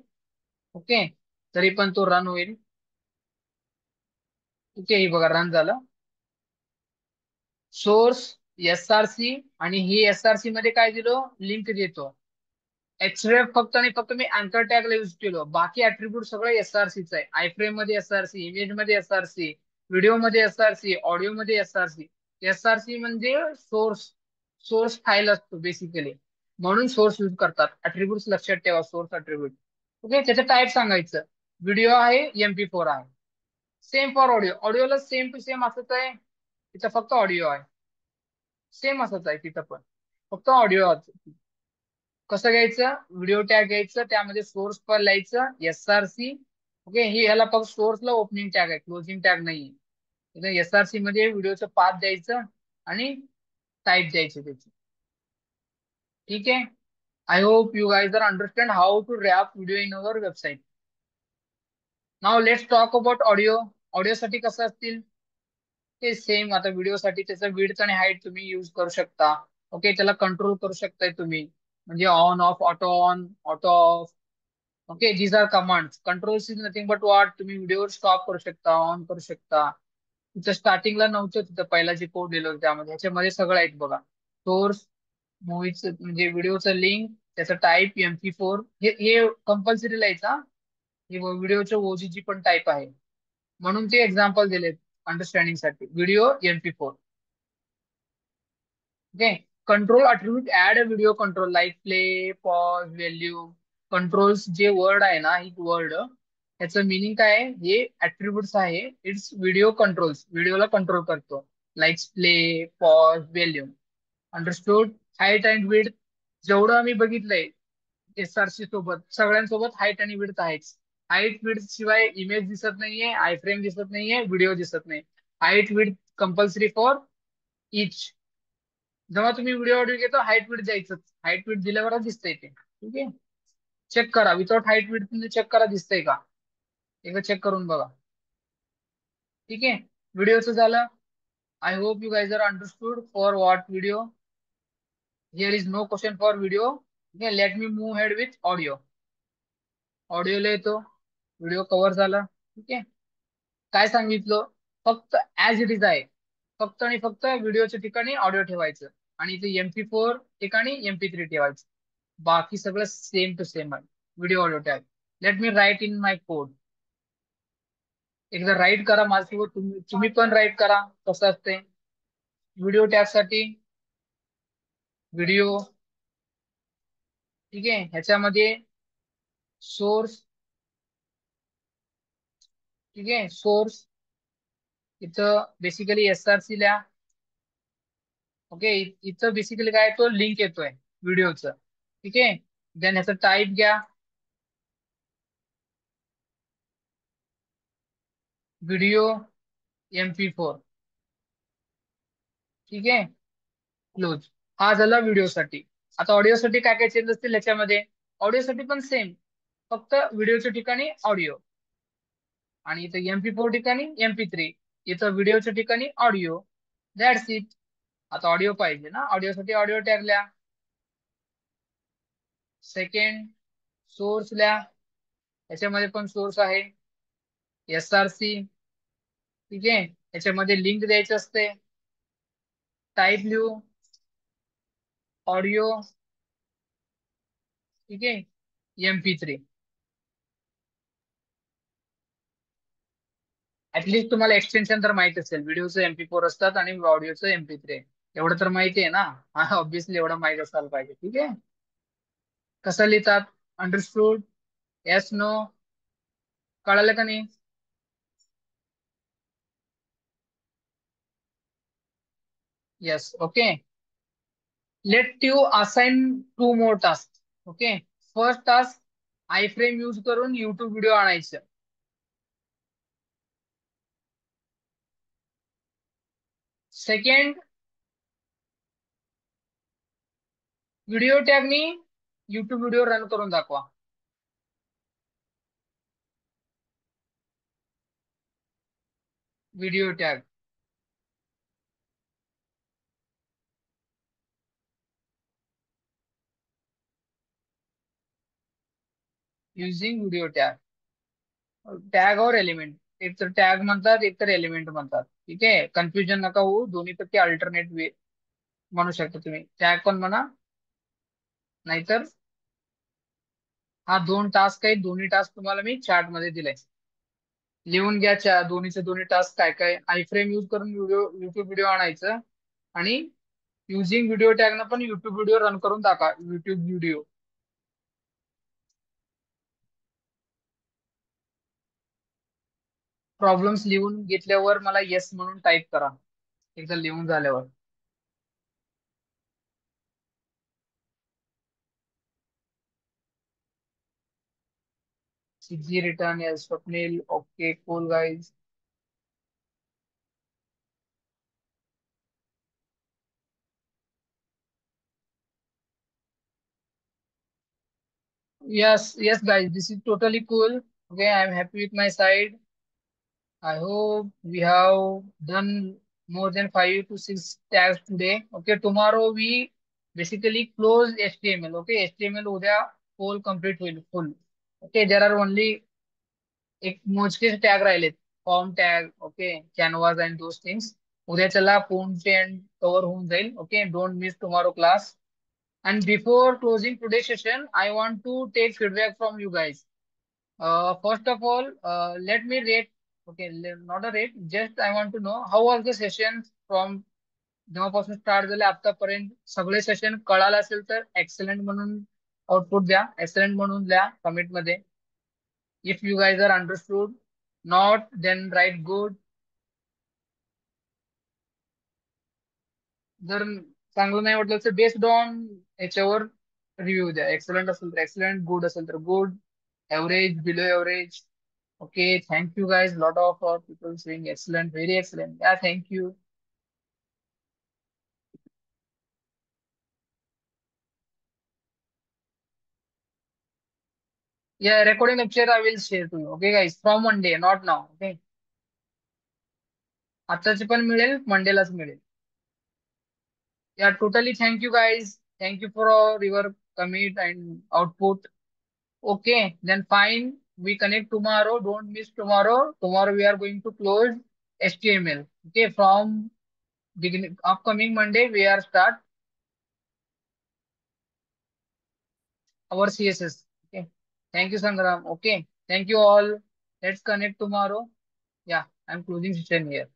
Speaker 1: ओके. तरी पण तो रन होईल. ओके, हे बघा रन झालं. सोर्स एसआरसी आणि ही एसआरसी मध्ये काय दिलो, लिंक देतो. एक्सरेफ फक्त आणि फक्त मी अँकर टॅगला युज केलो. बाकी ऍट्रिब्यूट सगळं एसआरसीच आहे. आयफ्रेम मध्ये एसआरसी, इमेज मध्ये एसआरसी, व्हिडिओ मध्ये एसआरसी, ऑडिओ मध्ये एसआरसी. एसआरसी म्हणजे सोर्स, सोर्स फाईल असतो बेसिकली. म्हणून सोर्स युज करतात. ऍट्रिब्यूट लक्षात ठेवा, सोर्स ऍट्रिब्यूट. ओके. त्याचं टाईप सांगायचं. व्हिडिओ आहे, MP4 आहे. Same for audio. ऑडिओला सेम टू सेम असंच आहे. तिथं फक्त ऑडिओ आहे. सेम असंच आहे तिथं पण, फक्त ऑडिओ. कसं घ्यायचं, व्हिडिओ टॅग घ्यायचं, त्यामध्ये सोर्स पण लिहायचं एसआरसी. ओके. ही याला फक्त सोर्सला ओपनिंग टॅग आहे, क्लोजिंग टॅग नाही. एसआरसी मध्ये व्हिडिओचं पाथ द्यायचं आणि टाईप द्यायचे त्याची. ठीक आहे. I hope you guys are understand how to wrap video in our website. Now let's talk about audio. ऑडिओसाठी कसं असतील ते सेम. आता व्हिडिओसाठी त्याचा विड्थ आणि हाईट तुम्ही युज करू शकता. ओके. त्याला कंट्रोल करू शकताय तुम्ही, म्हणजे on off, auto off. Okay. These are commands. Controls is nothing but what, तुम्ही व्हिडिओ स्टॉप करू शकता, ऑन करू शकता. तिथं स्टार्टिंगला नव्हतं, तिथं पहिला जे कोड दिलं होतं त्यामध्ये, ह्याच्यामध्ये सगळं आहेत बघा. सोर्स, मूवीचं म्हणजे व्हिडिओचं लिंक, त्याचं टाईप MP4, हे कंपल्सरी लिहायचा. हे व्हिडिओचं ओजीजी पण टाईप आहे, म्हणून ते एक्झाम्पल दिले अंडरस्टँडिंग साठी. Video MP4. Okay. Control attribute add a video control like play, pause, value. Controls जे वर्ड आहे ना, ही वर्ड ह्याचं मिनिंग काय आहे, हे ऍट्रिब्यूट्स आहे. इट्स व्हिडिओ कंट्रोल्स, व्हिडिओला कंट्रोल करतो. Like play, pause, value. Understood. Height and width जेवढं आम्ही बघितलंय एसआरसी सोबत, सगळ्यांसोबत हाईट आणि विड्थ आहेच. हाईट विड्थ शिवाय इमेज दिसत नाहीये, आयफ्रेम दिसत नाहीये, व्हिडिओ दिसत नाही. Height width compulsory for each. जेव्हा तुम्ही व्हिडिओ ऑडिओ घेतो, हाईट विड्थ द्यायचं. हाईट विड्थ दिल्यावरच दिसतंय ते. ठीक आहे. चेक करा, विदाउट हाईट विड्थ तुम्ही चेक करा दिसतंय का, एकदा चेक करून बघा. ठीक आहे. व्हिडिओचं झालं. I hope you guys are understood for what video. Here is no question for video. Okay. Let me move head with audio. ऑडिओला येतो. व्हिडिओ कव्हर झाला. ठीक आहे. काय सांगितलं, फक्त ऍज इट इज आहे. फक्त आणि फक्त व्हिडिओच्या ठिकाणी ऑडिओ ठेवायचं आणि इथे MP4 ठिकाणी MP3 ठेवायचं. बाकी सगळं सेम टू सेम आहे. Video audio tag. Let me write in my code. एकदा राईट करा माझ्यासोबत, तुम्ही तुम्ही पण राईट करा कसं असते. व्हिडिओ टॅग साठी व्हिडिओ. ठीक आहे. ह्याच्यामध्ये सोर्स. ठीक आहे. सोर्स इथं बेसिकली एसआरसी ला. ओके. इथं बेसिकली काय, तो लिंक येतोय व्हिडिओचं. ठीक आहे. देन ह्याचं टाईप घ्या, व्हिडिओ MP4. ठीक आहे. क्लोज. हा झाला व्हिडिओसाठी. आता ऑडिओसाठी काय काय चेंज असतील याच्यामध्ये. ऑडिओसाठी पण सेम, फक्त व्हिडिओच्या ठिकाणी ऑडिओ आणि इथं MP4 ठिकाणी MP3. इथं व्हिडिओच्या ठिकाणी ऑडिओ. That's it. आता ऑडिओ पाहिजे ना, ऑडिओसाठी ऑडिओ टॅग लिहा. सेकंड, सोर्स लिहा. याच्यामध्ये पण सोर्स आहे, SRC. ठीक आहे, याच्यामध्ये लिंक द्यायची असते. टाईप लिहू, ऑडिओ. ठीक आहे, MP3. ऍटलीस्ट तुम्हाला एक्सटेन्शन तर माहित असेल, व्हिडिओचं MP4 असतात आणि ऑडिओचं MP3. एवढं तर माहिती आहे ना. हा, ऑब्विसली एवढं माहित असायला पाहिजे. ठीक आहे. कसं लिहितात? अंडरस्टूड? Yes, no? कळालं का नाही? Yes, okay. Let you assign 2 more tasks. Okay. First task, iframe use करून युट्यूब व्हिडिओ आणायचं. सेकंड, व्हिडिओ टॅगनी युट्यूब व्हिडिओ रन करून दाखवा. Video tag using video tag. Tag or element, एक तर टॅग म्हणतात, एक तर एलिमेंट म्हणतात. ठीक आहे, कन्फ्युजन नका होऊ, दोन्ही पैकी अल्टरनेट वे म्हणू शकता तुम्ही. टॅग पण म्हणा, नाहीतर हा 2 टास्क आहेत. दोन्ही टास्क तुम्हाला मी चार्ट मध्ये दिलाय. लिहून घ्या दोन्हीचे दोन्ही टास्क काय काय. आय फ्रेम यूज करून व्हिडिओ युट्यूब व्हिडिओ आणायचं, आणि युझिंग व्हिडिओ टॅग न पण युट्यूब व्हिडिओ रन करून टाका. युट्यूब व्हिडिओ प्रॉब्लेम्स लिहून घेतल्यावर मला येस म्हणून टाईप करा, एकदा लिहून झाल्यावर. CG return, yes Swapnil, okay cool guys. Yes, guys, this is totally cool. Okay, I'm happy with my side. I hope we have done more than 5 to 6 tags today. Okay, tomorrow we basically close HTML. Okay, HTML उद्या whole complete होईल full. Okay, there are only एक मोजकेच tag राहिलेत. Form tag, okay, canvas and those things. उद्याच्याला पूर्ण end cover होऊन जाईल. Okay, don't miss tomorrow class. And before closing today's session, I want to take feedback from you guys. First of all, let me rate. Okay, not a rate. Just I want to know how was the session from जेव्हापासून start झाले आतापर्यंत. सगळे session कळालं असेल तर excellent म्हणून output द्या, excellent म्हणून द्या कमेंट मध्ये. If you guys are understood, not then right good. जर चांगलं नाही वाटलं तर बेस्ड ऑन याच्यावर रिव्ह्यू द्या. एक्सलंट असेल तर एक्सलंट, गुड असेल तर good, average, below average. Okay, thank you guys. Lot of people saying excellent, very excellent. Yeah, thank you. Yeah, recording lecture I will share to you. Okay guys, from Monday, not now. Okay, आताची पण मिळेल, मंडेलाच मिळेल. Yeah, totally thank you guys. Thank you for your commit and output. Okay, then fine. We connect tomorrow. Don't miss tomorrow. Tomorrow we are going to close HTML. Okay, from beginning upcoming Monday we are start our CSS. Okay. Thank you, Sangram. Okay. Thank you all. Let's connect tomorrow. Yeah, I'm closing session here.